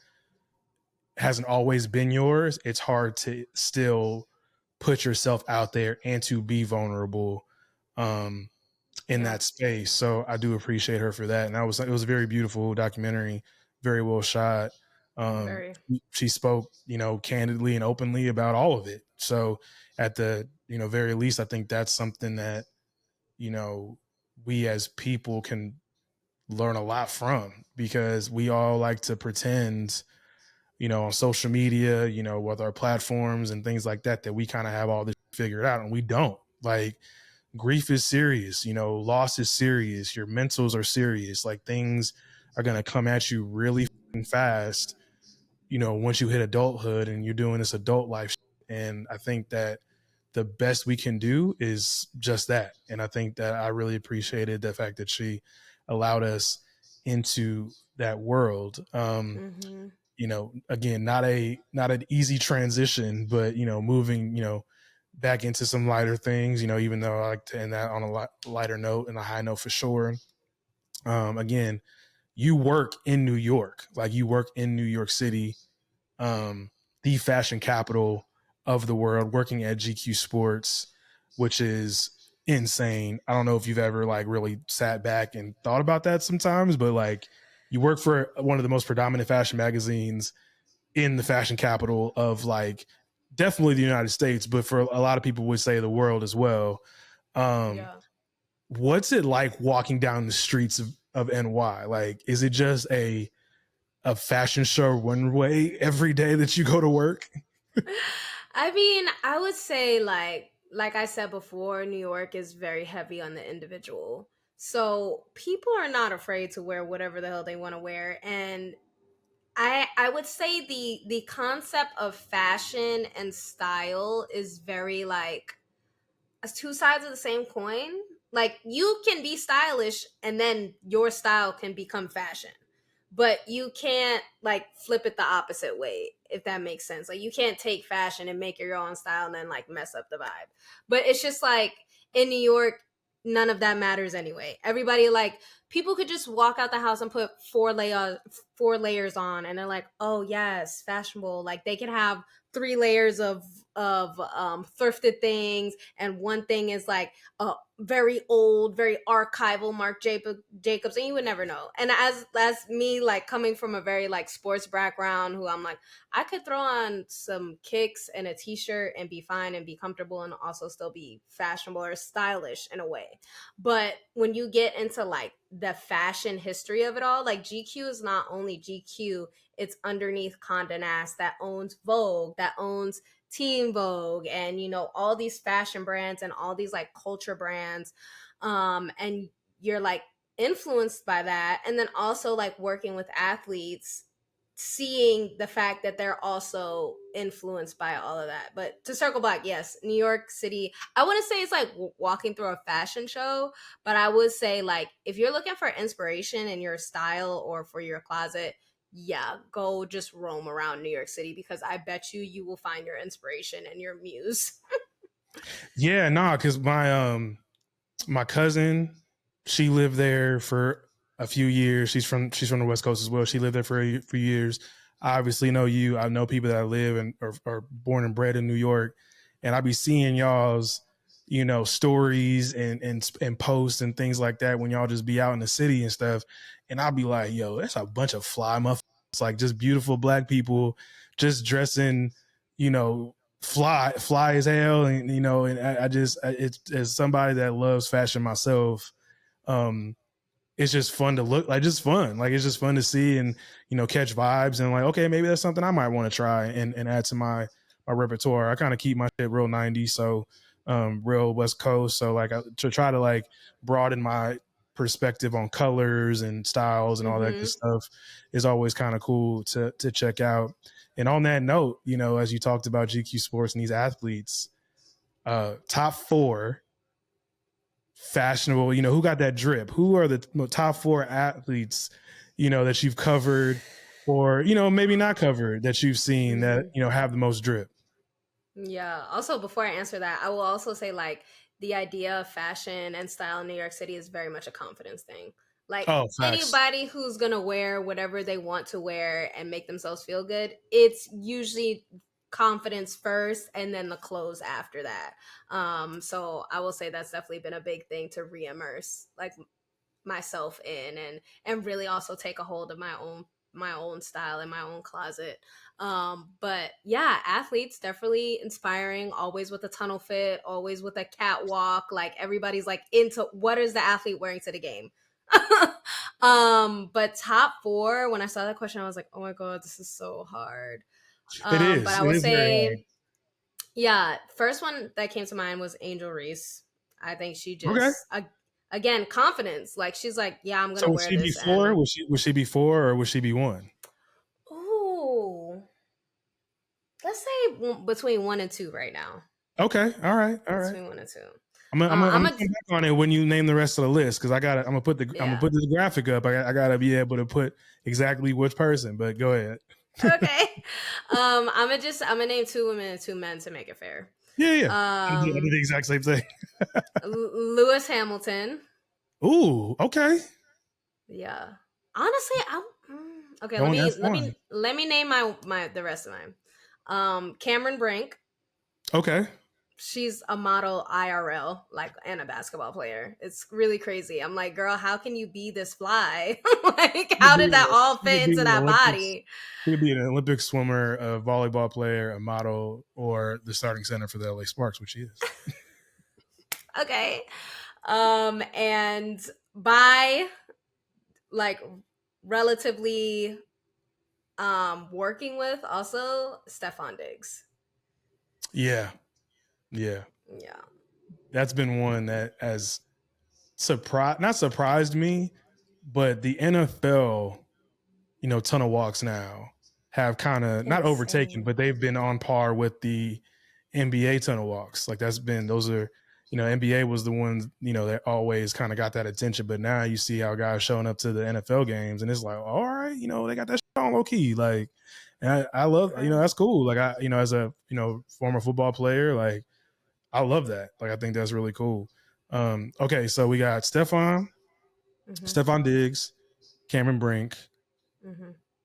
hasn't always been yours, it's hard to still put yourself out there and to be vulnerable in that space. So I do appreciate her for that. And it was a very beautiful documentary, very well shot. Very. She spoke, candidly and openly about all of it. So at the, very least, I think that's something that, we as people can learn a lot from, because we all like to pretend, on social media, with our platforms and things like that, that we kind of have all this figured out, and we don't. Like, grief is serious, loss is serious, your mentals are serious. Like, things are going to come at you really fast, once you hit adulthood and you're doing this adult life. And I think that the best we can do is just that. And I think that I really appreciated the fact that she allowed us into that world. Again, not an easy transition, but, moving, back into some lighter things, even though I like to end that on a lighter note and a high note for sure. Again, you work in New York, like you work in New York City, the fashion capital of the world, working at GQ Sports, which is insane. I don't know if you've ever like really sat back and thought about that sometimes, but like you work for one of the most predominant fashion magazines in the fashion capital of like definitely the United States, but for a lot of people would say the world as well. What's it like walking down the streets of NY? Like, is it just a fashion show runway every day that you go to work? I mean, I would say like I said before, New York is very heavy on the individual. So people are not afraid to wear whatever the hell they want to wear. And I would say the concept of fashion and style is very like as two sides of the same coin. Like, you can be stylish and then your style can become fashion, but you can't like flip it the opposite way, if that makes sense. Like, you can't take fashion and make your own style and then like mess up the vibe. But it's just like in New York, none of that matters anyway. Everybody, like, people could just walk out the house and put four layers on, and they're like, oh yes, fashionable. Like, they can have 3 layers of thrifted things, and one thing is like very old, very archival Marc Jacobs, and you would never know. And as me, like, coming from a very like sports background, who I'm like, I could throw on some kicks and a t-shirt and be fine and be comfortable and also still be fashionable or stylish in a way. But when you get into like the fashion history of it all, like GQ is not only GQ, it's underneath Condé Nast that owns Vogue, that owns Teen Vogue, and all these fashion brands and all these like culture brands, and you're like influenced by that. And then also like working with athletes, seeing the fact that they're also influenced by all of that. But to circle back, yes, New York City, I wouldn't say it's like walking through a fashion show, but I would say like if you're looking for inspiration in your style or for your closet, yeah, go just roam around New York City, because I bet you will find your inspiration and your muse. Yeah, because my cousin, she lived there for a few years. She's from the West Coast as well. She lived there for a few years. I obviously know you. I know people that live and are born and bred in New York, and I be seeing y'all's stories and posts and things like that when y'all just be out in the city and stuff. And I'll be like, yo, that's a bunch of fly motherfuckers. It's like just beautiful Black people just dressing, fly as hell. And, and it's as somebody that loves fashion myself, it's just fun to look like, just fun. Like, it's just fun to see and, catch vibes and like, okay, maybe that's something I might want to try and add to my repertoire. I kind of keep my shit real 90s. So, real West Coast. So like to try to like broaden my perspective on colors and styles and all that good stuff is always kind of cool to check out. And on that note, as you talked about GQ Sports and these athletes, top 4 fashionable, who got that drip? Who are the top 4 athletes, that you've covered or, maybe not covered, that you've seen that, have the most drip? Yeah. Also, before I answer that, I will also say like the idea of fashion and style in New York City is very much a confidence thing. Like Oh, facts. anybody who's gonna wear whatever they want to wear and make themselves feel good, it's usually confidence first and then the clothes after that. So I will say that's definitely been a big thing to re-immerse like myself in, and really also take a hold of my own style in my own closet. But yeah, athletes definitely inspiring, always with a tunnel fit, always with a catwalk. Like everybody's like into what is the athlete wearing to the game. But top four, when I saw that question, I was like, oh my god, this is so hard. It But is. I It would is very hard. say, yeah, first one that came to mind was Angel Reese. I think she Okay. just again confidence. Like she's like, yeah, I'm So gonna would wear she be this, four? and Would she be four or would she be one? ooh, let's say between one and two right now. Okay. All right. All right. Between one and two. I'm I'm gonna a come back on it when you name the rest of the list because I'm gonna put yeah. the graphic up. I gotta be able to put exactly which person. But go ahead. Okay. I'm gonna name two women and two men to make it fair. Yeah, yeah. I did the exact same thing. Lewis Hamilton. Ooh, okay. Yeah. Honestly, okay. Going F1. Let me name my the rest of mine. Cameron Brink. Okay. She's a model IRL, like, and a basketball player. It's really crazy. I'm like, girl, how can you be this fly? Like, how did that all fit into that body? She could be an Olympic swimmer, a volleyball player, a model, or the starting center for the LA Sparks, which she is. Okay. And by like relatively working with also Stefan Diggs. Yeah. Yeah. Yeah. That's been one that has not surprised me, but the NFL, tunnel walks now have kind of not overtaken, but they've been on par with the NBA tunnel walks. Like those are, NBA was the ones, that always kind of got that attention. But now you see how guys showing up to the NFL games and it's like, all right, they got that shit on low key. Like, and I love, that's cool. Like as a, former football player, like I love that. Like, I think that's really cool. Okay. So we got Stefan Diggs, Cameron Brink,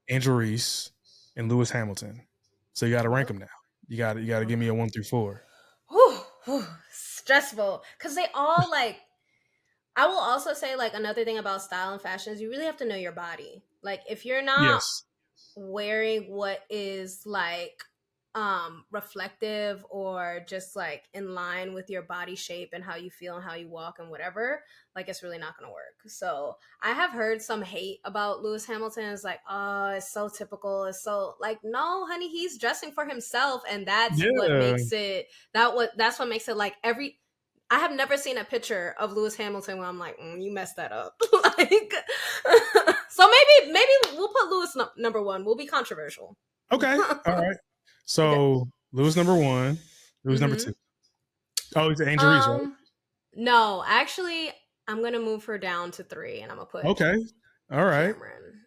Angel Reese, and Lewis Hamilton. So you got to rank them now. You got to give me a 1 through 4. Stressful because they all like. I will also say like another thing about style and fashion is you really have to know your body. Like if you're not wearing what is like reflective or just like in line with your body shape and how you feel and how you walk and whatever, like it's really not gonna work. So I have heard some hate about Lewis Hamilton. It's like, oh, it's so typical. It's so like, no, honey, he's dressing for himself, and that's what makes it that's what makes it like I have never seen a picture of Lewis Hamilton where I'm like, you messed that up. Like, so maybe we'll put Lewis number one. We'll be controversial. Okay, all right. So Lewis number one, Lewis number two. Oh, it's Angel Reese, right? No, actually, I'm gonna move her down to 3, and I'm gonna put okay. All right. Cameron.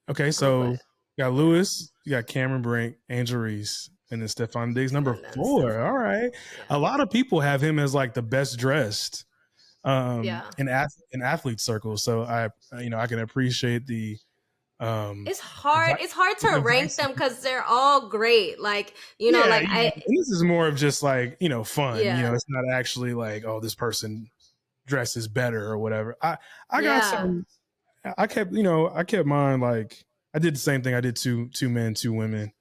Okay, so you got Lewis, you got Cameron Brink, Angel Reese, and then Stefan Diggs number 4. All right. Yeah. A lot of people have him as like the best dressed in athlete circles. So I can appreciate the it's hard to rank them because they're all great. Like, this is more of just like, fun. It's not actually like, oh, this person dresses better or whatever. I got some. I kept mine like I did the same thing. I did two men, 2 women.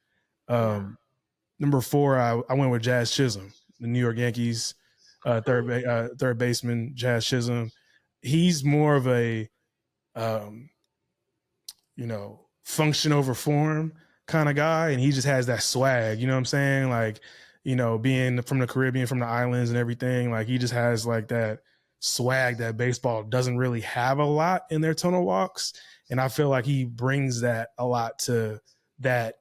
Number 4, I went with Jazz Chisholm, the New York Yankees third baseman, Jazz Chisholm. He's more of a function over form kind of guy, and he just has that swag. You know what I'm saying? Like, being from the Caribbean, from the islands and everything, like he just has like that swag that baseball doesn't really have a lot in their tunnel walks. And I feel like he brings that a lot to that,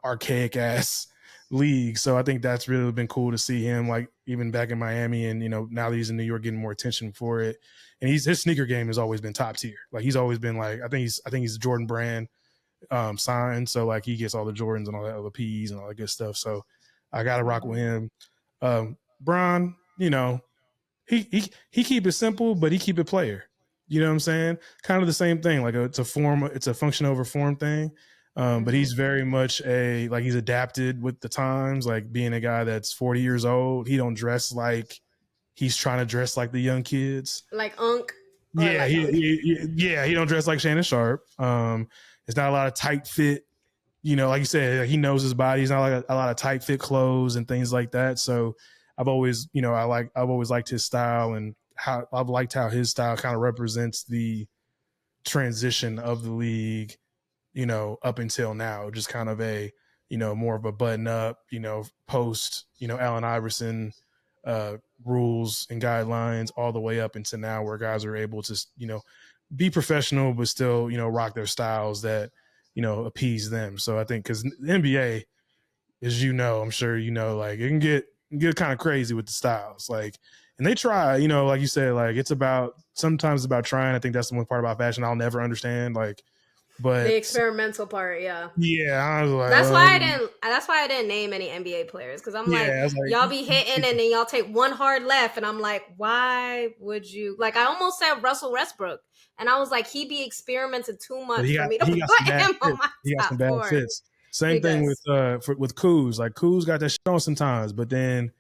archaic ass league. So I think that's really been cool to see him, like even back in Miami, and now that he's in New York, getting more attention for it. And his sneaker game has always been top tier. Like he's always been like, I think he's Jordan Brand signed, so like he gets all the Jordans and all that other P's and all that good stuff. So I gotta rock with him. Bron, he keep it simple, but he keep it player. You know what I'm saying? Kind of the same thing. Like it's a function over form thing. But he's very much he's adapted with the times, like being a guy that's 40 years old. He don't dress like he's trying to dress like the young kids. Like Unk. Yeah, he don't dress like Shannon Sharp. It's not a lot of tight fit. Like you said, he knows his body. He's not like a lot of tight fit clothes and things like that. So I've always liked his style, and how I've liked how his style kind of represents the transition of the league, up until now, just kind of a, more of a button up, post, Allen Iverson rules and guidelines all the way up into now, where guys are able to, be professional, but still, rock their styles that, appease them. So I think because the NBA, as I'm sure like it can get kind of crazy with the styles, like, and they try, like you said, like sometimes about trying. I think that's the one part about fashion I'll never understand, like, but the experimental part, yeah. I was like, that's why I didn't name any NBA players, because I'm like, y'all be hitting and then y'all take one hard left, and I'm like, why would you? Like, I almost said Russell Westbrook, and I was like, he be experimenting too much for me to put him on my he got top some bad four. fits. Same thing with Kuz. Like, Kuz got that shit on sometimes, but then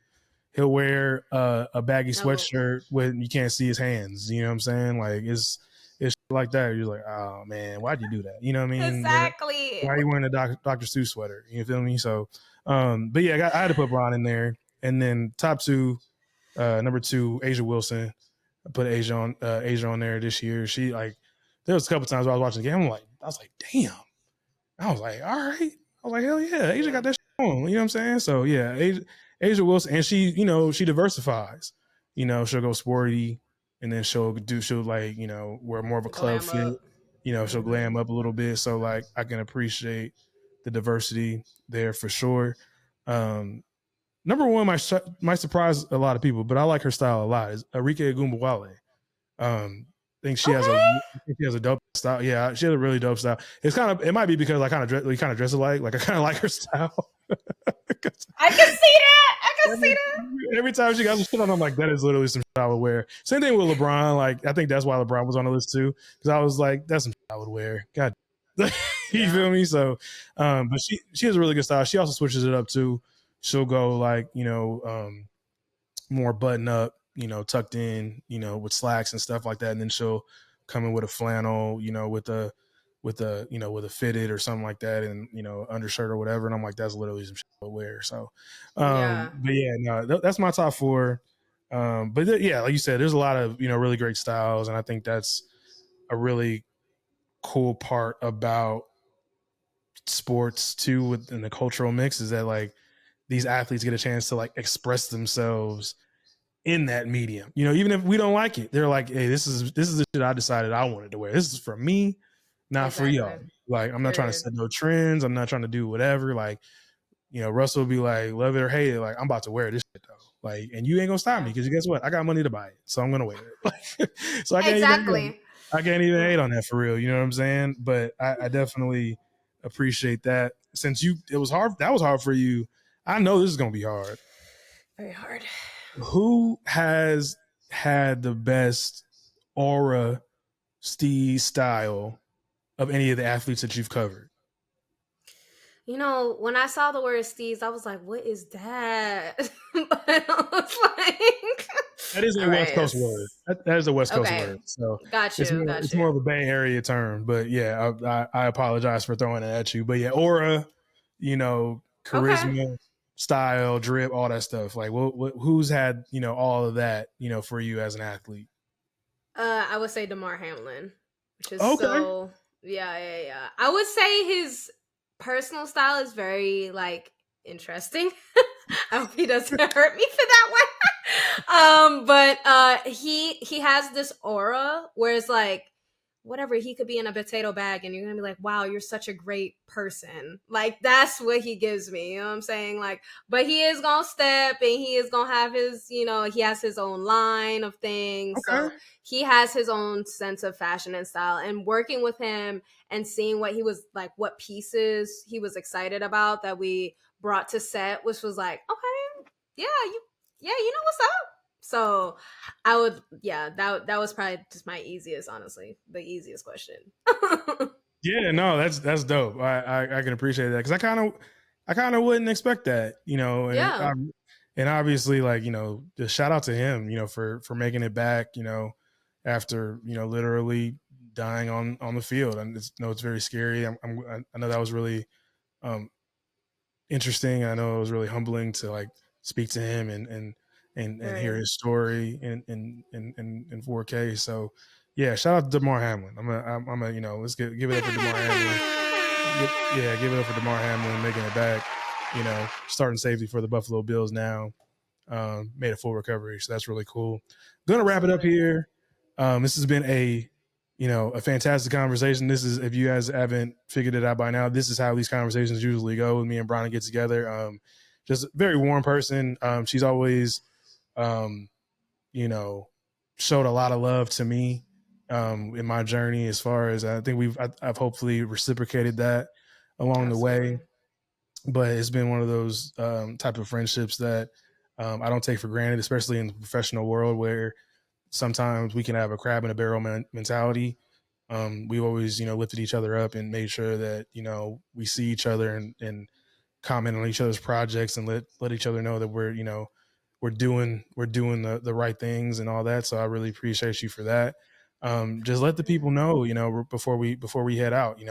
he'll wear a baggy sweatshirt when you can't see his hands. You know what I'm saying? Like, it's like that. You're like, oh man, why'd you do that? You know what I mean? Exactly. Why are you wearing a Dr. Seuss sweater? You feel me? So, but yeah, I had to put Braun in there, and then top two, number 2, Asia Wilson. I put Asia on there this year. She, like, there was a couple times I was watching the game. I was like, damn. I was like, all right. I was like, hell yeah, Asia got that shit on. You know what I'm saying? So yeah, Asia Wilson, and she, she diversifies. She'll go sporty, and then she'll like, wear more of a club fit. She'll glam up a little bit. So, like, I can appreciate the diversity there for sure. Number one might surprise a lot of people, but I like her style a lot, is Arike Ogunbowale. I think she has a dope style. Yeah, she has a really dope style. It might be because I kind of dress alike. Like, I kind of like her style. I can see that. Every time she got some shit on, I'm like, that is literally some shit I would wear. Same thing with LeBron. Like, I think that's why LeBron was on the list too, because I was like, that's some shit I would wear. God, you feel me? So, but she has a really good style. She also switches it up too. She'll go like, more button up, tucked in, with slacks and stuff like that, and then she'll come in with a flannel, with a fitted or something like that, and undershirt or whatever. And I'm like, that's literally some shit I would wear. So, but yeah, no, that's my top 4. But yeah, like you said, there's a lot of really great styles, and I think that's a really cool part about sports too, within the cultural mix, is that, like, these athletes get a chance to, like, express themselves in that medium. Even if we don't like it, they're like, hey, this is the shit I decided I wanted to wear. This is for me, not for y'all. Like, I'm not trying to set no trends. I'm not trying to do whatever. Like, Russell will be like, love it or hate it, like, I'm about to wear this shit though. Like, and you ain't gonna stop me, because guess what? I got money to buy it, so I'm gonna wear it. So I can't even hate on that, for real. You know what I'm saying? But I definitely appreciate that. Since that was hard for you. I know this is gonna be hard. Very hard. Who has had the best aura, style of any of the athletes that you've covered? When I saw the word steez, I was like, what is that? But I was like, that is a West Coast word. That is a West Coast word. So got you. It's more of a Bay Area term. But yeah, I apologize for throwing it at you. But yeah, aura, charisma, style, drip, all that stuff. Like, who's had all of that for you as an athlete? I would say Damar Hamlin, which is so yeah. I would say his personal style is very, like, interesting. I hope he doesn't hurt me for that one. But he has this aura where it's like, whatever, he could be in a potato bag and you're gonna be like, wow, you're such a great person. Like, that's what he gives me, you know what I'm saying? Like, but he is gonna step, and he is gonna have his, he has his own line of things. So he has his own sense of fashion and style, and working with him and seeing what he was like, what pieces he was excited about that we brought to set, which was like, okay, yeah, you know what's up. So I would, yeah, that was probably just my easiest, honestly, the easiest question. Yeah, no, that's dope. I can appreciate that because I kind of wouldn't expect that, Yeah. and obviously, like, just shout out to him, for making it back, after literally dying on the field. And it's very scary. I know that was really um interesting. I know it was really humbling to like speak to him and hear Very. his story in 4K. So yeah, shout out to Damar Hamlin. I'm a let's give it up for Damar Hamlin. Yeah, give it up for Damar Hamlin making it back. Starting safety for the Buffalo Bills now. Made a full recovery, so that's really cool. Gonna wrap it up Absolutely. here. This has been a fantastic conversation. This is, if you guys haven't figured it out by now, this is how these conversations usually go when me and Brauna get together. Just a very warm person. She's always, um, you know, showed a lot of love to me in my journey. As far as I think I've hopefully reciprocated that along the way. Absolutely. But it's been one of those type of friendships that I don't take for granted, especially in the professional world where sometimes we can have a crab in a barrel mentality. We've always, lifted each other up and made sure that, we see each other and comment on each other's projects and let each other know that we're doing the right things and all that. So I really appreciate you for that. Just let the people know, before we head out,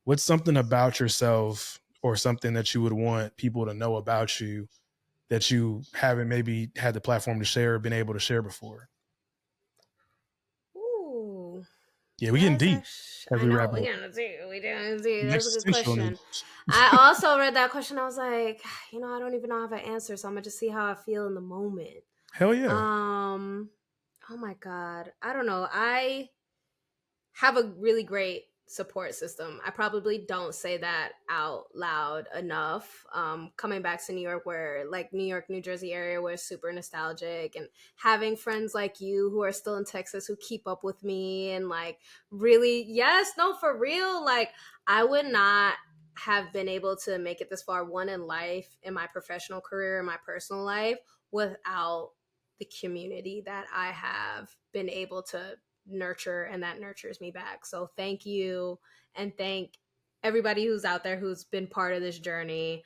what's something about yourself or something that you would want people to know about you that you haven't maybe had the platform to share or been able to share before. Ooh. Yeah, we getting deep as I we know wrap we're up. gonna do. We gonna do. That's a good Existential question. news. I also read that question. I was like, I don't even know how to answer, so I'm gonna just see how I feel in the moment. Hell yeah. Oh my god, I don't know. I have a really great support system. I probably don't say that out loud enough. Coming back to New York, where like New York, New Jersey area, where it's super nostalgic, and having friends like you who are still in Texas who keep up with me and like really, yes, no, for real. Like I would not have been able to make it this far, one in life, in my professional career, in my personal life, without the community that I have been able to nurture, and that nurtures me back. So thank you, and thank everybody who's out there who's been part of this journey,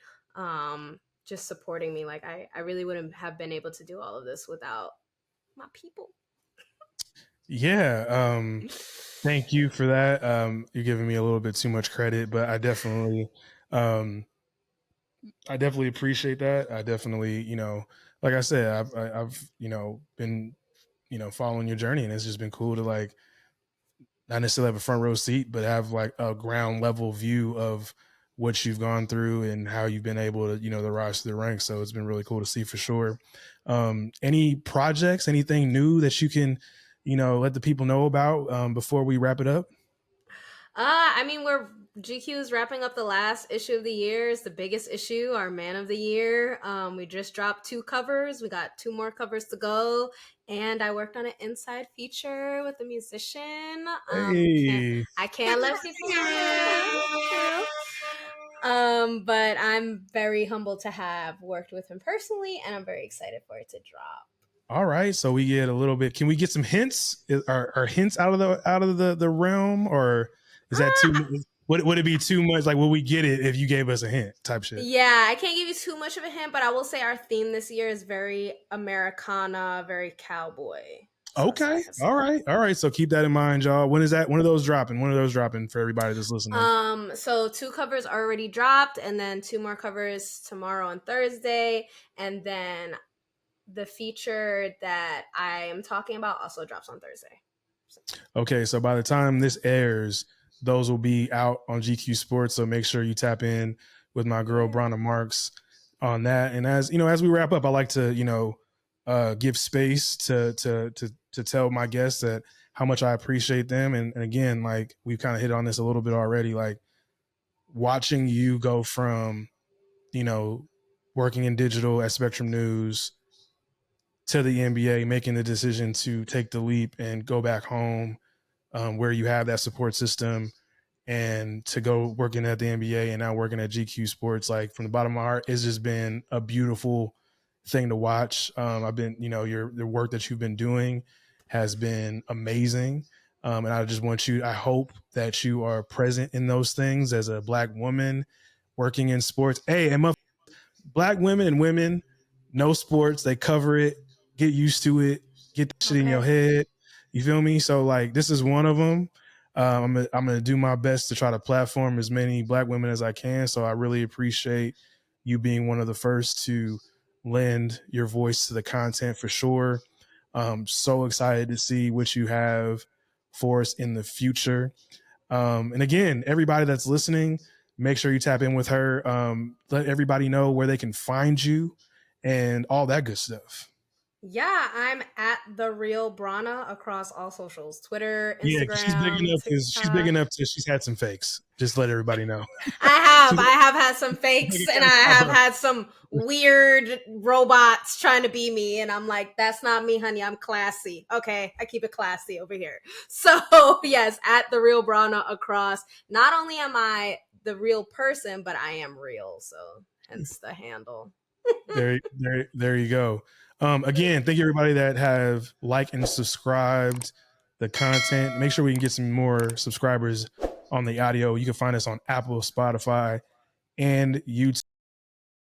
just supporting me. Like I really wouldn't have been able to do all of this without my people. Yeah. Thank you for that. You're giving me a little bit too much credit, but um, I definitely appreciate that. I definitely, like I said, I've been, following your journey, and it's just been cool to like not necessarily have a front row seat, but have like a ground level view of what you've gone through and how you've been able to, to rise to the ranks. So it's been really cool to see for sure. Any projects, anything new that you can, let the people know about before we wrap it up? I mean, GQ is wrapping up the last issue of the year. It's the biggest issue, our Man of the Year. We just dropped 2 covers. We got 2 more covers to go, and I worked on an inside feature with a musician. Hey. I can't let people know. But I'm very humbled to have worked with him personally, and I'm very excited for it to drop. All right, so we get a little bit. Can we get some hints? Are hints out of the realm, or is that too? Would it be too much? Like, will we get it if you gave us a hint? Type shit. Yeah, I can't give you too much of a hint, but I will say our theme this year is very Americana, very cowboy. So Okay. All right. So keep that in mind, y'all. When is that? When are those dropping? When are those dropping for everybody that's listening? So 2 covers already dropped, and then 2 more covers tomorrow and Thursday, and then the feature that I am talking about also drops on Thursday. Okay, so by the time this airs, those will be out on GQ Sports. So make sure you tap in with my girl Breanna Marks on that. And as as we wrap up, I like to give space to tell my guests that how much I appreciate them. And again, like we've kind of hit on this a little bit already, like watching you go from working in digital at Spectrum News to the NBA, making the decision to take the leap and go back home, where you have that support system, and to go working at the NBA and now working at GQ Sports. Like from the bottom of my heart, it's just been a beautiful thing to watch. I've been, the work that you've been doing has been amazing. And I just I hope that you are present in those things as a Black woman working in sports. Hey, and Black women and women know sports, they cover it, get used to it, get that shit in your head. You feel me? So like, this is one of them. I'm gonna do my best to try to platform as many Black women as I can. So I really appreciate you being one of the first to lend your voice to the content for sure. So excited to see what you have for us in the future. And again, everybody that's listening, make sure you tap in with her. Let everybody know where they can find you and all that good stuff. Yeah, I'm at the real Brauna across all socials, Twitter, Instagram. Yeah, she's big enough to she's had some fakes. Just let everybody know. I have had some fakes, and I have had some weird robots trying to be me, and I'm like, that's not me, honey. I'm classy. Okay, I keep it classy over here. So yes, at the real Brauna across. Not only am I the real person, but I am real. So hence the handle. There you go. Again, thank you everybody that have liked and subscribed the content. Make sure we can get some more subscribers on the audio. You can find us on Apple, Spotify, and YouTube.